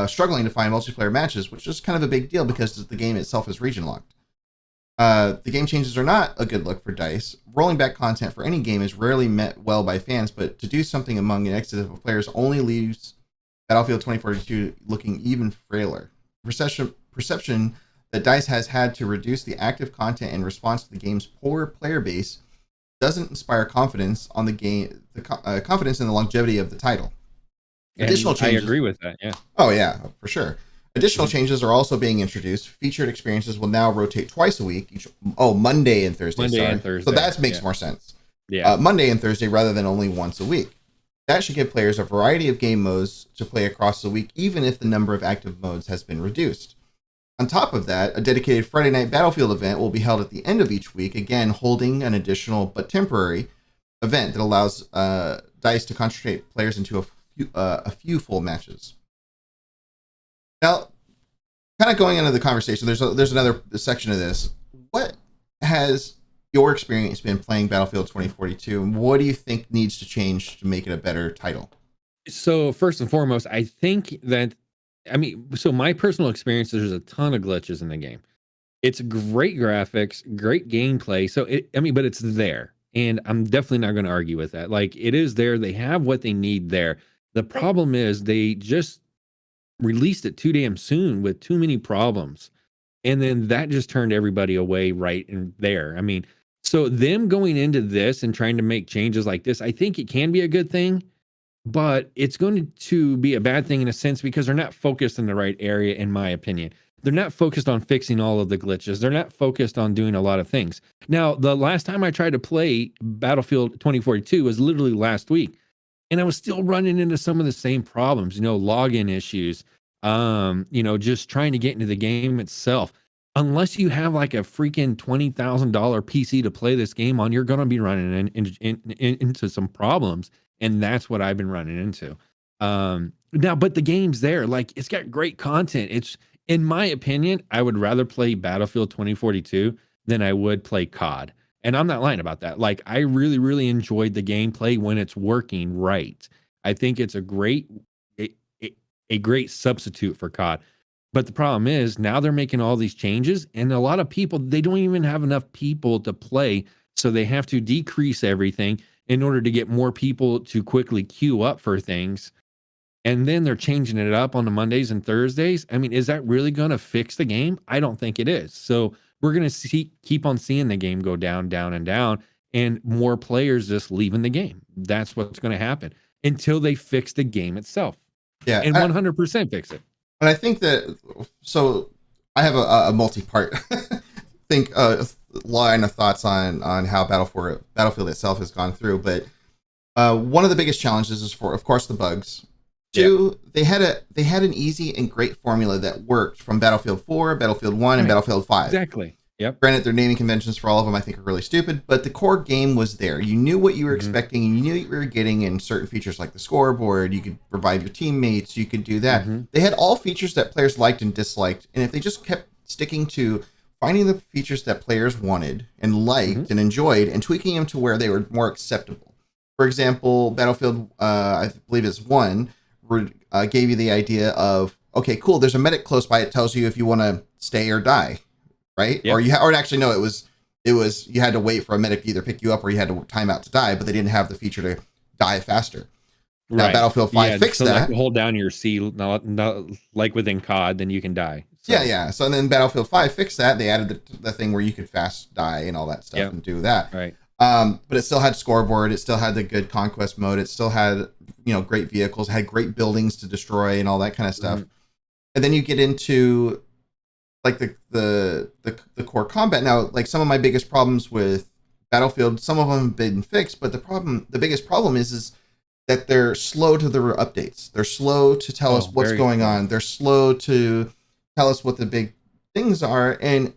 struggling to find multiplayer matches, which is kind of a big deal because the game itself is region locked. The game changes are not a good look for DICE. Rolling back content for any game is rarely met well by fans, but to do something among an exodus of players only leaves Battlefield 2042 looking even frailer. Perception that DICE has had to reduce the active content in response to the game's poor player base doesn't inspire confidence on the game, confidence in the longevity of the title. Additional changes. I agree with that. Yeah. Oh yeah, for sure. Additional changes are also being introduced. Featured experiences will now rotate twice a week. Monday and Thursday. So that makes more sense. Yeah. Monday and Thursday rather than only once a week. That should give players a variety of game modes to play across the week, even if the number of active modes has been reduced. On top of that, a dedicated Friday Night Battlefield event will be held at the end of each week, again holding an additional but temporary event that allows DICE to concentrate players into a few full matches. Now, kind of going into the conversation, there's another section of this. What has your experience been playing Battlefield 2042, and what do you think needs to change to make it a better title? So first and foremost, I think that, so my personal experience, there's a ton of glitches in the game. It's great graphics, great gameplay. So but it's there, and I'm definitely not going to argue with that. Like, it is there. They have what they need there. The problem is they just released it too damn soon with too many problems. And then that just turned everybody away right in there. So them going into this and trying to make changes like this, I think it can be a good thing, but it's going to be a bad thing in a sense because they're not focused in the right area, in my opinion. They're not focused on fixing all of the glitches. They're not focused on doing a lot of things. Now, the last time I tried to play Battlefield 2042 was literally last week. And I was still running into some of the same problems, login issues, just trying to get into the game itself. Unless you have like a freaking $20,000 PC to play this game on, you're going to be running into some problems. And that's what I've been running into. Now, but the game's there. Like, it's got great content. It's, in my opinion, I would rather play Battlefield 2042 than I would play COD. And I'm not lying about that. Like, I really, really enjoyed the gameplay when it's working right. I think it's a great substitute for COD. But the problem is now they're making all these changes, and a lot of people, they don't even have enough people to play. So they have to decrease everything in order to get more people to quickly queue up for things. And then they're changing it up on the Mondays and Thursdays. Is that really going to fix the game? I don't think it is. So we're going to keep on seeing the game go down, down, and down, and more players just leaving the game. That's what's going to happen until they fix the game itself. Yeah, and 100% fix it. And I think that, so I have a multi-part line of thoughts on how Battlefield itself has gone through. But one of the biggest challenges is, of course, the bugs. Two, they had an easy and great formula that worked from Battlefield 4, Battlefield 1, and Battlefield 5. Exactly. Yep. Granted, their naming conventions for all of them I think are really stupid, but the core game was there. You knew what you were expecting, and you knew what you were getting in certain features like the scoreboard. You could revive your teammates. You could do that. They had all features that players liked and disliked, and if they just kept sticking to finding the features that players wanted and liked and enjoyed and tweaking them to where they were more acceptable. For example, Battlefield, I believe it's 1, gave you the idea of, okay, cool, there's a medic close by. It tells you if you want to stay or die. Right? Yep. Or actually, no, it was you had to wait for a medic to either pick you up or you had to time out to die, but they didn't have the feature to die faster. Now, Battlefield 5 fixed that. Like, hold down your C, not like within COD, then you can die. So. Yeah. So then Battlefield 5 fixed that. They added the thing where you could fast die and all that stuff and do that. Right. But it still had scoreboard. It still had the good conquest mode. It still had, great vehicles, had great buildings to destroy and all that kind of stuff. And then you get into like the core combat. Now, like, some of my biggest problems with Battlefield, some of them have been fixed, but the biggest problem is that they're slow to the updates. They're slow to tell us what's going on. They're slow to tell us what the big things are, and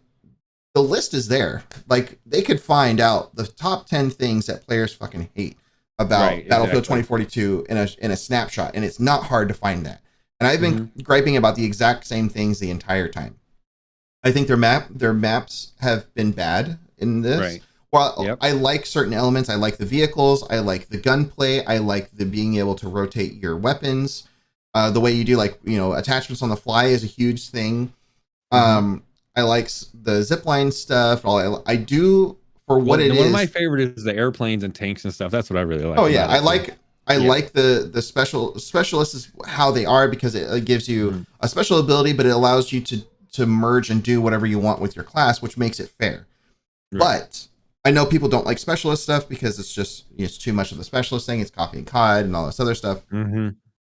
the list is there. Like, they could find out the top 10 things that players fucking hate about Battlefield 2042 in a snapshot, and it's not hard to find that. And I've been griping about the exact same things the entire time. I think their maps have been bad. in this. Right. While I like certain elements, I like the vehicles, I like the gunplay, I like the being able to rotate your weapons. The way you do, like, attachments on the fly is a huge thing. I like the zipline stuff. I do for what it is. One of my favorite is the airplanes and tanks and stuff. That's what I really like. Oh yeah, I like the specialists is how they are, because it gives you a special ability, but it allows you to merge and do whatever you want with your class, which makes it fair. Right. But I know people don't like specialist stuff because it's too much of the specialist thing. It's copy and COD and all this other stuff.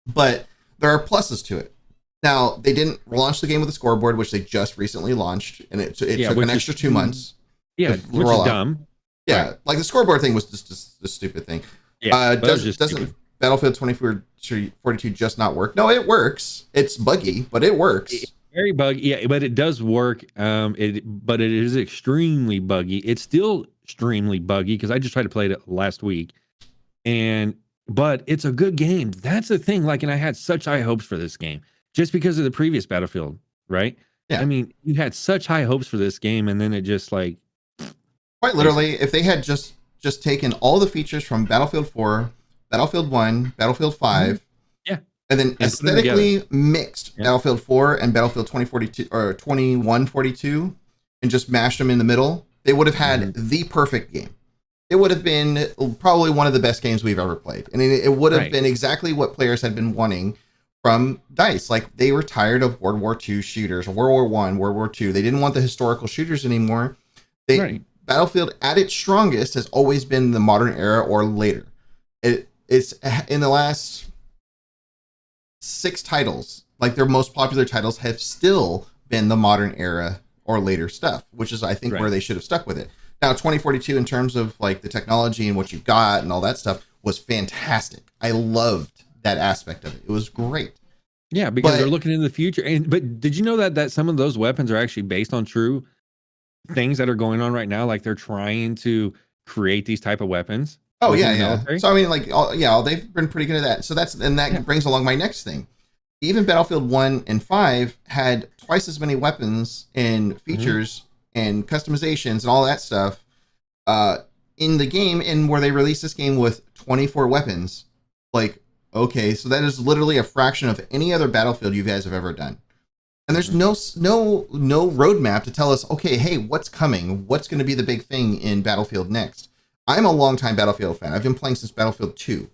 But there are pluses to it. Now, they didn't launch the game with a scoreboard, which they just recently launched, and it took an extra 2 months. Yeah, which is dumb. Yeah, right. Like the scoreboard thing was just a stupid thing. Yeah, doesn't Battlefield 2042 just not work? No, it works. It's buggy, but it works. It's very buggy, yeah, but it does work. But it is extremely buggy. It's still extremely buggy because I just tried to play it last week, but it's a good game. That's the thing. Like, and I had such high hopes for this game just because of the previous Battlefield, right? Yeah. I mean, you had such high hopes for this game, and then it just like quite literally, if they had just taken all the features from Battlefield 4, Battlefield 1, Battlefield 5, and then aesthetically mixed Battlefield 4 and Battlefield 2042 or 2142, and just mashed them in the middle, they would have had the perfect game. It would have been probably one of the best games we've ever played, and it would have been exactly what players had been wanting from DICE. Like, they were tired of World War II shooters, or World War I, World War II. They didn't want the historical shooters anymore. Battlefield at its strongest has always been the modern era or later. It's in the last 6 titles, like their most popular titles have still been the modern era or later stuff, which is, I think, where they should have stuck with it. Now, 2042, in terms of like the technology and what you've got and all that stuff, was fantastic. I loved that aspect of it. It was great. Yeah, because they're looking into the future. But did you know that some of those weapons are actually based on true things that are going on right now? Like, they're trying to create these type of weapons. Oh yeah. So I mean, like, they've been pretty good at that. So that brings along my next thing. Even Battlefield 1 and 5 had twice as many weapons and features and customizations and all that stuff in the game, and where they released this game with 24 weapons. Like, okay, so that is literally a fraction of any other Battlefield you guys have ever done. And there's no roadmap to tell us, okay, hey, what's coming? What's going to be the big thing in Battlefield next? I'm a longtime Battlefield fan. I've been playing since Battlefield 2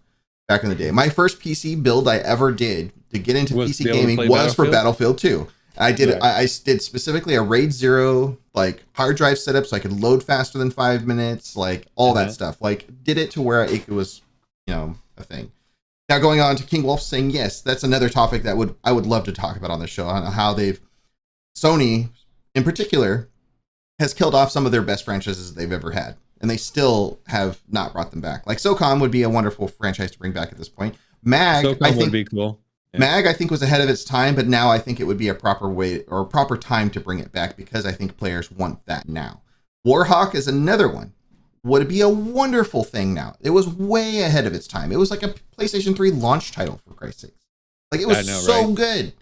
back in the day. My first PC build I ever did to get into PC gaming was for Battlefield 2. I did specifically a RAID 0 like hard drive setup so I could load faster than 5 minutes, like all that stuff. Like, did it to where it was, a thing. Now, going on to King Wolf saying, yes, that's another topic that I would love to talk about on the show, on how Sony in particular has killed off some of their best franchises they've ever had, and they still have not brought them back. Like, SOCOM would be a wonderful franchise to bring back at this point. MAG, I think, would be cool. Yeah. MAG, I think, was ahead of its time, but now I think it would be a proper way or a proper time to bring it back, because I think players want that now. Warhawk is another one. Would it be a wonderful thing now? It was way ahead of its time. It was like a PlayStation 3 launch title, for Christ's sake. Like, it was good.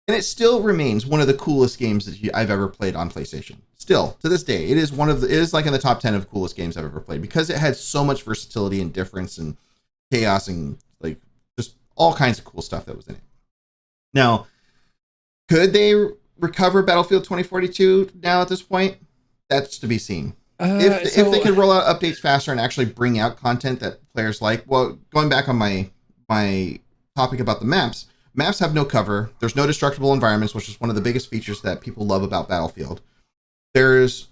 And it still remains one of the coolest games that I've ever played on PlayStation. Still, to this day, it is like in the top 10 of coolest games I've ever played, because it had so much versatility and difference and chaos and like just all kinds of cool stuff that was in it. Now, could they recover Battlefield 2042 now at this point? That's to be seen. If they could roll out updates faster and actually bring out content that players like. Well, going back on my topic about the maps have no cover. There's no destructible environments, which is one of the biggest features that people love about Battlefield. There's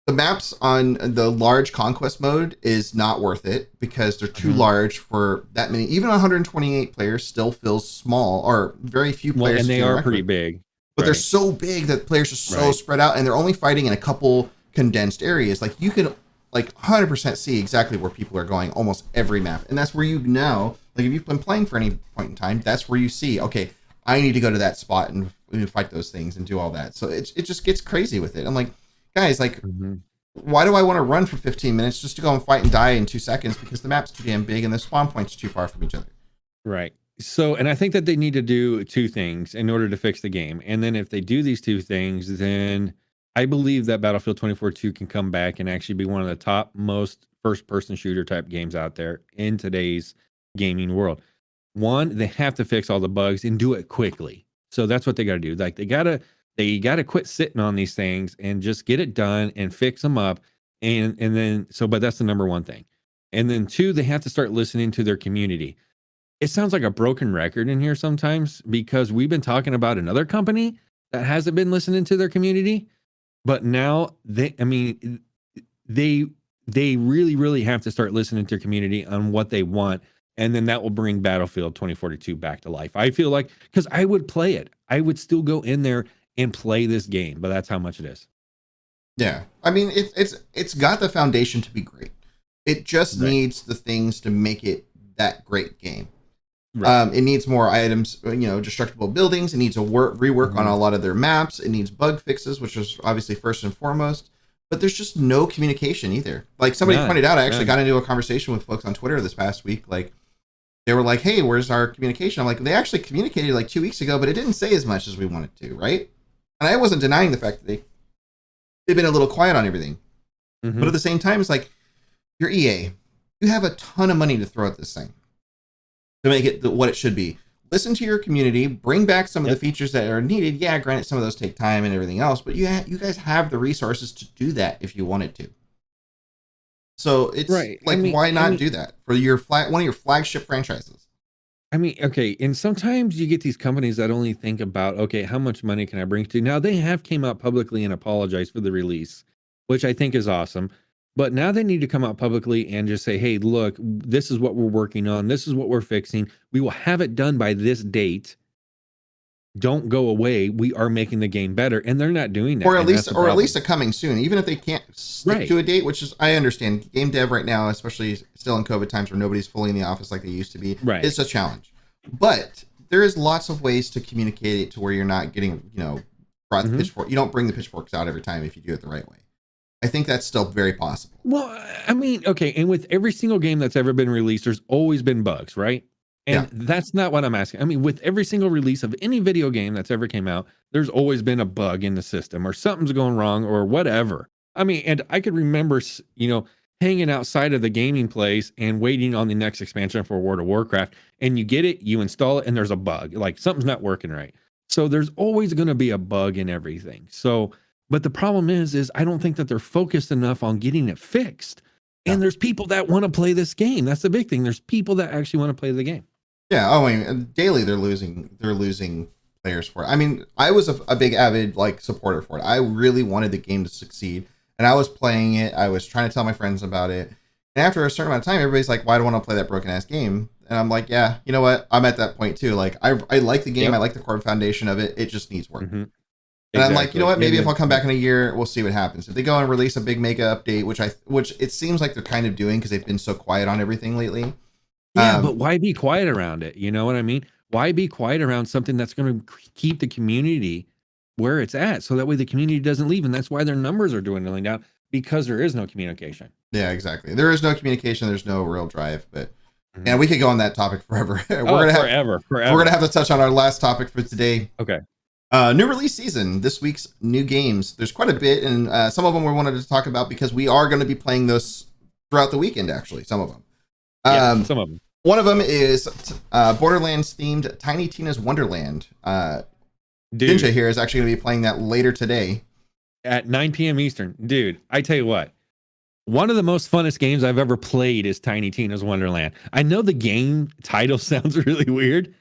the maps on the large conquest mode is not worth it because they're too large for that many. Even 128 players still feels small, or very few players. And they are pretty big. But they're so big that players are so spread out, and they're only fighting in a couple condensed areas. Like, you can 100% see exactly where people are going almost every map, and that's where like, if you've been playing for any point in time, that's where you see, okay, I need to go to that spot and fight those things and do all that. So it just gets crazy with it. I'm like, guys, like, why do I want to run for 15 minutes just to go and fight and die in 2 seconds because the map's too damn big and the spawn points are too far from each other? Right. So, and I think that they need to do 2 things in order to fix the game. And then if they do these 2 things, then I believe that Battlefield 2042 can come back and actually be one of the top most first-person shooter type games out there in today's gaming world. One, they have to fix all the bugs and do it quickly. So that's what they got to do. Like they gotta quit sitting on these things and just get it done and fix them up. And then but that's the number one thing. And then two, they have to start listening to their community. It sounds like a broken record in here sometimes because we've been talking about another company that hasn't been listening to their community. But now they really, really have to start listening to their community on what they want. And then that will bring Battlefield 2042 back to life. I feel like, because I would play it. I would still go in there and play this game, but that's how much it is. Yeah. I mean, it's got the foundation to be great. It just needs the things to make it that great game. Right. It needs more items, destructible buildings. It needs a rework on a lot of their maps. It needs bug fixes, which is obviously first and foremost. But there's just no communication either. Like somebody pointed out, I actually got into a conversation with folks on Twitter this past week. Like they were like, "Hey, where's our communication?" I'm like, "They actually communicated like 2 weeks ago, but it didn't say as much as we wanted to, right?" And I wasn't denying the fact that they've been a little quiet on everything. But at the same time, it's like, you're EA. You have a ton of money to throw at this thing to make it what it should be. Listen to your community, bring back some of the features that are needed. Yeah, granted, some of those take time and everything else, but you guys have the resources to do that if you wanted to. So it's why not do that for one of your flagship franchises? I mean, okay, and sometimes you get these companies that only think about, okay, how much money can I bring to? Now they have came out publicly and apologized for the release, which I think is awesome. But now they need to come out publicly and just say, hey, look, this is what we're working on. This is what we're fixing. We will have it done by this date. Don't go away. We are making the game better. And they're not doing that. Or at least a coming soon, even if they can't stick to a date, which is, I understand game dev right now, especially still in COVID times where nobody's fully in the office like they used to be. Right. It's a challenge. But there is lots of ways to communicate it to where you're not getting, brought the pitchfork. You don't bring the pitchforks out every time if you do it the right way. I think that's still very possible. Well, I mean, okay, and with every single game that's ever been released, there's always been bugs, right? And that's not what I'm asking. I mean, with every single release of any video game that's ever came out, there's always been a bug in the system or something's going wrong or whatever. I mean, and I could remember, hanging outside of the gaming place and waiting on the next expansion for World of Warcraft, and you get it, you install it, and there's a bug. Like something's not working right. So there's always going to be a bug in everything. So, but the problem is I don't think that they're focused enough on getting it fixed. And there's people that want to play this game. That's the big thing. There's people that actually want to play the game. Yeah. Oh, I mean, daily they're losing players for it. I mean, I was a big avid supporter for it. I really wanted the game to succeed, and I was playing it. I was trying to tell my friends about it. And after a certain amount of time, everybody's like, "Why do I want to play that broken ass game?" And I'm like, "Yeah, you know what? I'm at that point too. Like, I like the game. I like the core foundation of it. It just needs work." And I'm like, you know what? Maybe if I'll come back in a year, we'll see what happens. If they go and release a big mega update, which it seems like they're kind of doing because they've been so quiet on everything lately. Yeah, but why be quiet around it? You know what I mean? Why be quiet around something that's going to keep the community where it's at, so that way the community doesn't leave? And that's why their numbers are dwindling down, because there is no communication. Yeah, exactly. There is no communication. There's no real drive. But and we could go on that topic forever. We're gonna have to touch on our last topic for today. Okay. New release season, this week's new games. There's quite a bit, and some of them we wanted to talk about because we are going to be playing those throughout the weekend, actually, some of them. Some of them. One of them is Borderlands themed Tiny Tina's Wonderland. Jinja here is actually going to be playing that later today. At 9 p.m. Eastern. Dude, I tell you what, one of the most funnest games I've ever played is Tiny Tina's Wonderland. I know the game title sounds really weird,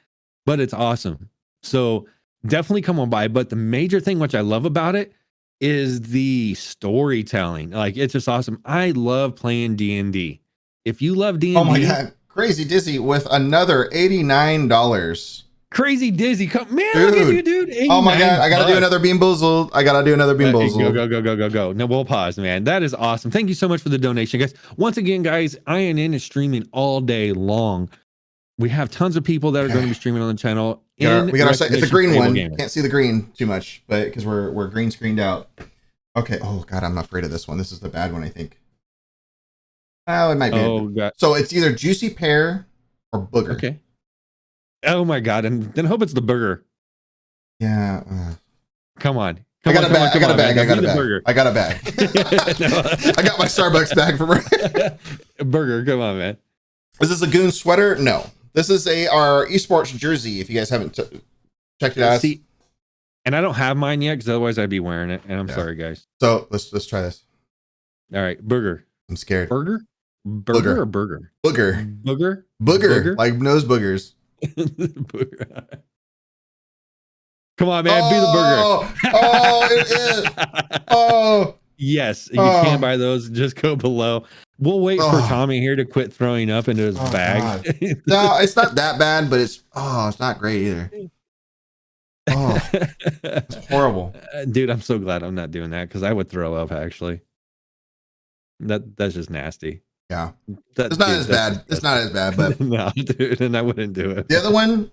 but it's awesome. So definitely come on by. But the major thing which I love about it is the storytelling. Like, it's just awesome. I love playing D&D. If you love D&D, oh my god, Crazy Dizzy with another $89. Crazy Dizzy, come man, look at you, dude. Oh my god, I gotta do another Bean Boozled. Go. No, we'll pause, man. That is awesome. Thank you so much for the donation, guys. Once again, guys, INN is streaming all day long. We have tons of people that are going to be streaming on the channel. We got our site. It's a green one. Can't see the green too much, but because we're green screened out. Okay. Oh god, I'm afraid of this one. This is the bad one, I think. Oh, it might be. Oh god. So it's either Juicy Pear or Booger. Okay. Oh my god, and then hope it's the Booger. Yeah. Come on. I got a bag. I got a bag. I got a bag. I got a bag. I got my Starbucks bag from her. Burger, come on, man. Is this a Goon sweater? No. This is our esports jersey. If you guys haven't checked it out. See, and I don't have mine yet because otherwise I'd be wearing it. And I'm sorry, guys. So let's try this. All right, Burger. I'm scared. Burger or burger? Booger. Like nose boogers. Booger. Come on, man. Be the burger. Oh, it is. Oh. Yes, you can buy those. Just go below. We'll wait for Tommy here to quit throwing up into his bag. No, it's not that bad, but it's not great either. Oh, it's horrible. Dude, I'm so glad I'm not doing that because I would throw up actually. That's just nasty. Yeah. It's not as bad. It's not as bad, but no, dude, and I wouldn't do it. The other one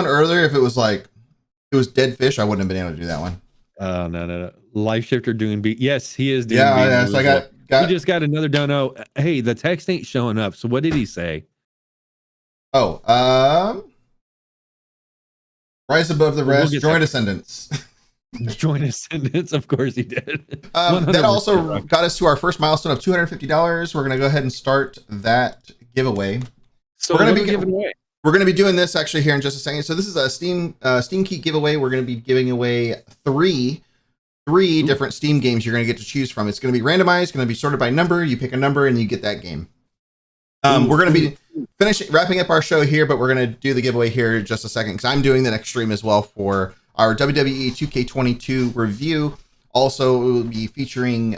earlier, if it was dead fish, I wouldn't have been able to do that one. Oh no. LifeShifter doing beat. Yes, he is doing beat. So I got he just got another dono. Hey, the text ain't showing up. So what did he say? Oh, rise above the rest, join Ascendants. Join Ascendants, of course he did. That also got us to our first milestone of $250. We're gonna go ahead and start that giveaway. So we're gonna be giving away. We're going to be doing this actually here in just a second. So this is a Steam key giveaway. We're going to be giving away three different Steam games you're going to get to choose from. It's going to be randomized, going to be sorted by number. You pick a number and you get that game. We're going to be wrapping up our show here, but we're going to do the giveaway here in just a second because I'm doing the next stream as well for our WWE 2K22 review. Also, we will be featuring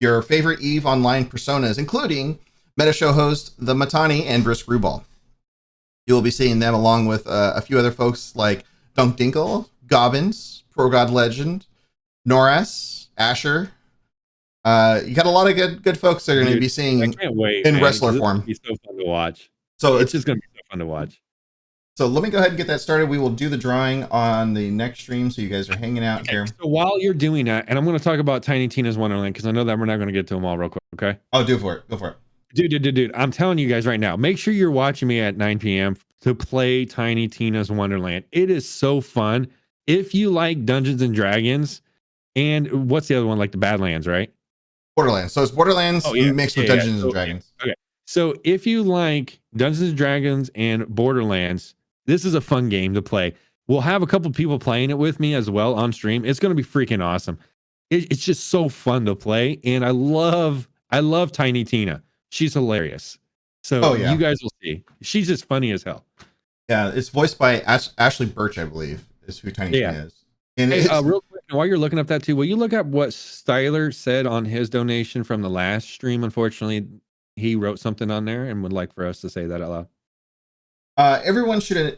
your favorite EVE Online personas, including Meta Show host The Matani and Brisk Rubal. You'll be seeing them along with a few other folks like Dunk Dinkle, Gobbins, Pro God Legend, Norris, Asher. You got a lot of good folks that are going to be seeing in wrestler form. It's so fun to watch. So it's just going to be so fun to watch. So let me go ahead and get that started. We will do the drawing on the next stream, so you guys are hanging out here. So while you're doing that, and I'm going to talk about Tiny Tina's Wonderland because I know that we're not going to get to them all real quick. Okay? Oh, go for it. Dude, I'm telling you guys right now, make sure you're watching me at 9 p.m. to play Tiny Tina's Wonderland. It is so fun. If you like Dungeons and Dragons, and what's the other one, like the Badlands, right? Borderlands. So it's Borderlands mixed with Dungeons and Dragons. Okay. So if you like Dungeons and Dragons and Borderlands, this is a fun game to play. We'll have a couple people playing it with me as well on stream. It's going to be freaking awesome. It's just so fun to play. And I love Tiny Tina. She's hilarious. So you guys will see. She's just funny as hell. Yeah, it's voiced by Ashley Birch, I believe, is who Tiny Tina is. And hey, real quick, while you're looking up that too, will you look up what Styler said on his donation from the last stream? Unfortunately, he wrote something on there and would like for us to say that out loud. Everyone should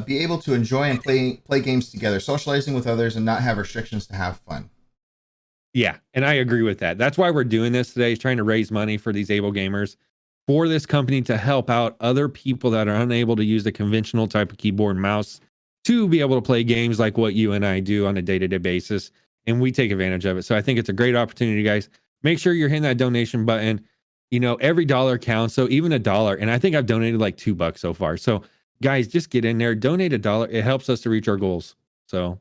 be able to enjoy and play games together, socializing with others, and not have restrictions to have fun. Yeah, and I agree with that. That's why we're doing this today, is trying to raise money for these able gamers, for this company to help out other people that are unable to use the conventional type of keyboard and mouse to be able to play games like what you and I do on a day-to-day basis, and we take advantage of it. So I think it's a great opportunity, guys. Make sure you're hitting that donation button. You know, every dollar counts, so even $1, and I think I've donated like $2 so far. So guys, just get in there, donate $1. It helps us to reach our goals. So...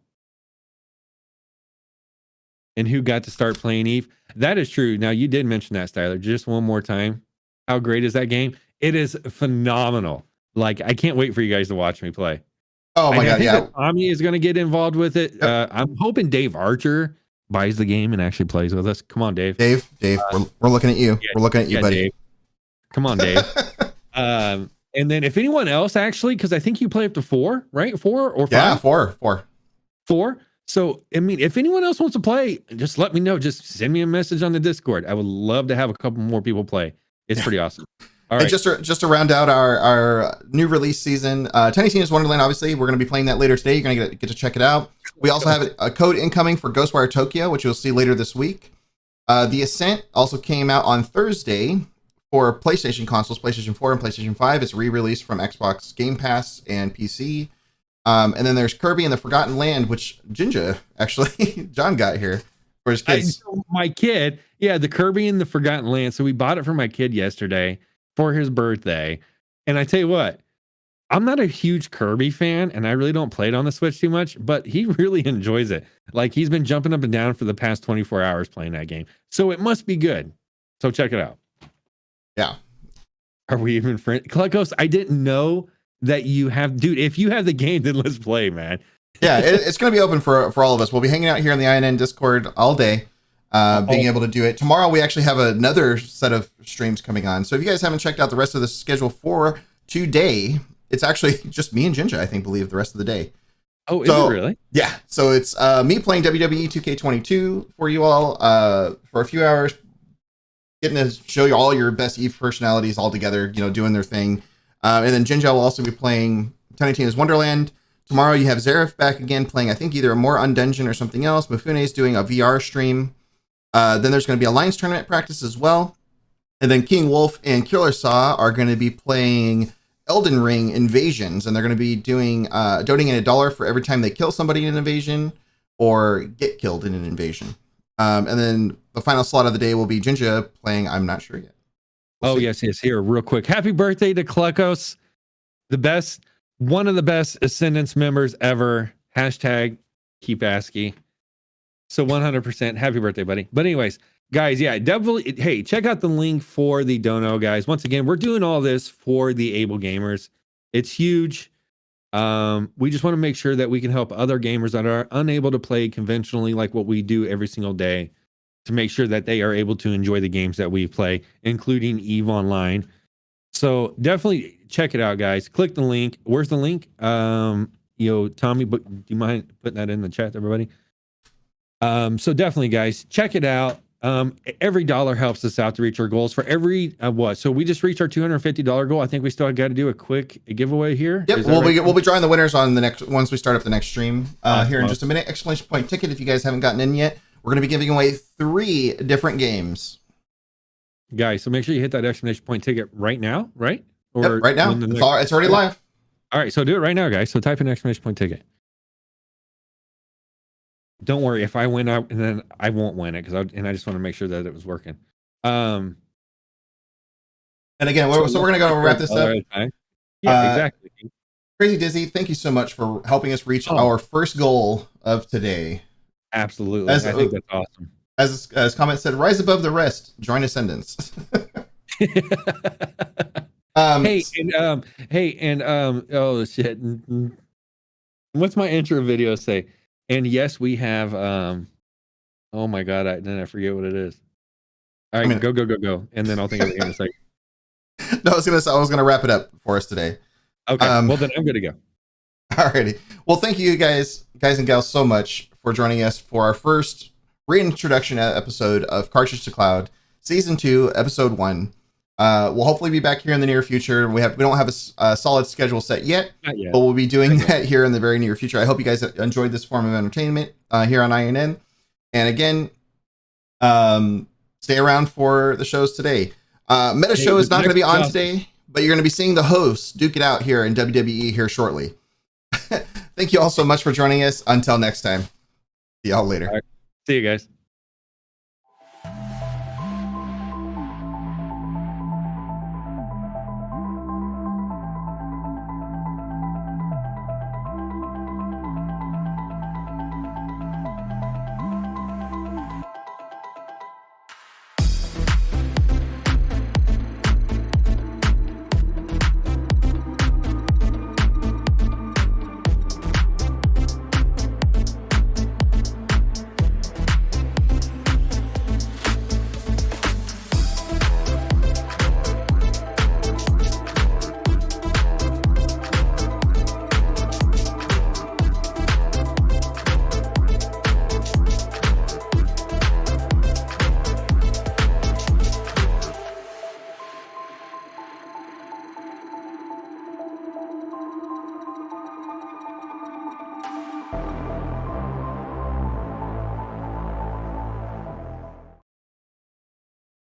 And who got to start playing EVE? That is true. Now, you did mention that, Styler. Just one more time. How great is that game? It is phenomenal. Like, I can't wait for you guys to watch me play. Oh, my God, yeah. Tommy is going to get involved with it. Yep. I'm hoping Dave Archer buys the game and actually plays with us. Come on, Dave. Dave, we're looking at you. Yeah, we're looking at you, buddy. Dave. Come on, Dave. And then if anyone else, actually, because I think you play up to 4, right? 4 or 5? Yeah, 4. 4? So, I mean, if anyone else wants to play, just let me know. Just send me a message on the Discord. I would love to have a couple more people play. It's pretty awesome. All right. Just to round out our new release season, Tiny Tina's Wonderland, obviously, we're going to be playing that later today. You're going to get to check it out. We also have a code incoming for Ghostwire Tokyo, which you'll see later this week. The Ascent also came out on Thursday for PlayStation consoles, PlayStation 4 and PlayStation 5. It's re-released from Xbox Game Pass and PC. And then there's Kirby and the Forgotten Land, which John got here for his kids. My kid, the Kirby and the Forgotten Land. So we bought it for my kid yesterday for his birthday. And I tell you what, I'm not a huge Kirby fan, and I really don't play it on the Switch too much, but he really enjoys it. Like, he's been jumping up and down for the past 24 hours playing that game. So it must be good. So check it out. Yeah. Are we even friends? Cluckos, I didn't know that you have... Dude, if you have the game, then let's play, man. Yeah, it's going to be open for all of us. We'll be hanging out here in the INN Discord all day, being able to do it. Tomorrow, we actually have another set of streams coming on. So if you guys haven't checked out the rest of the schedule for today... It's actually just me and Jinja, I think, believe the rest of the day. Oh, is it really? Yeah. So it's me playing WWE 2K22 for you all for a few hours, getting to show you all your best EVE personalities all together, doing their thing. And then Jinja will also be playing Tiny Tina's Wonderland. Tomorrow you have Zareth back again playing, I think, either a more Undungeon or something else. Mifune's doing a VR stream. Then there's going to be a Alliance tournament practice as well. And then King Wolf and Killer Saw are going to be playing Elden Ring invasions, and they're going to be doing donating $1 for every time they kill somebody in an invasion or get killed in an invasion. And then the final slot of the day will be Jinja playing I'm Not Sure Yet. Yes, here, real quick. Happy birthday to Cluckos, one of the best Ascendance members ever. Hashtag keep ASCII. So 100% happy birthday, buddy. But anyways, guys, yeah, definitely. Hey, check out the link for the dono, guys. Once again, we're doing all this for the able gamers. It's huge. We just want to make sure that we can help other gamers that are unable to play conventionally, like what we do every single day, to make sure that they are able to enjoy the games that we play, including EVE Online. So definitely check it out, guys. Click the link. Where's the link? Tommy, do you mind putting that in the chat, everybody? So definitely, guys, check it out. Every dollar helps us out to reach our goals. For every so we just reached our $250 goal. I think we still got to do a quick giveaway here. Yep, we'll be drawing the winners on the next once we start up the next stream here in just a minute. Exclamation point ticket if you guys haven't gotten in yet. We're going to be giving away 3 different games, guys. So make sure you hit that exclamation point ticket right now, right? Or yep, right now. It's already live. All right, so do it right now, guys. So type in exclamation point ticket. Don't worry, if I win out, and then I won't win it I just want to make sure that it was working. And again, we're going to go wrap this up. Yeah, exactly. Crazy Dizzy, thank you so much for helping us reach our first goal of today. Absolutely, I think that's awesome. As comment said, rise above the rest, join Ascendance. Oh shit! What's my intro video say? And yes, we have. Oh my god! Then I forget what it is. All right, go, and then I'll think of it in a second. No, I was gonna wrap it up for us today. Okay. Well, then I'm gonna go. Alrighty. Well, thank you guys and gals, so much for joining us for our first reintroduction episode of Cartridge to Cloud, Season 2, Episode 1. We'll hopefully be back here in the near future. We don't have a solid schedule set yet, but we'll be doing that here in the very near future. I hope you guys enjoyed this form of entertainment here on INN. And again, stay around for the shows today. Meta Show is not going to be on today, but you're going to be seeing the hosts duke it out here in WWE here shortly. Thank you all so much for joining us. Until next time. See y'all later. All right. See you guys.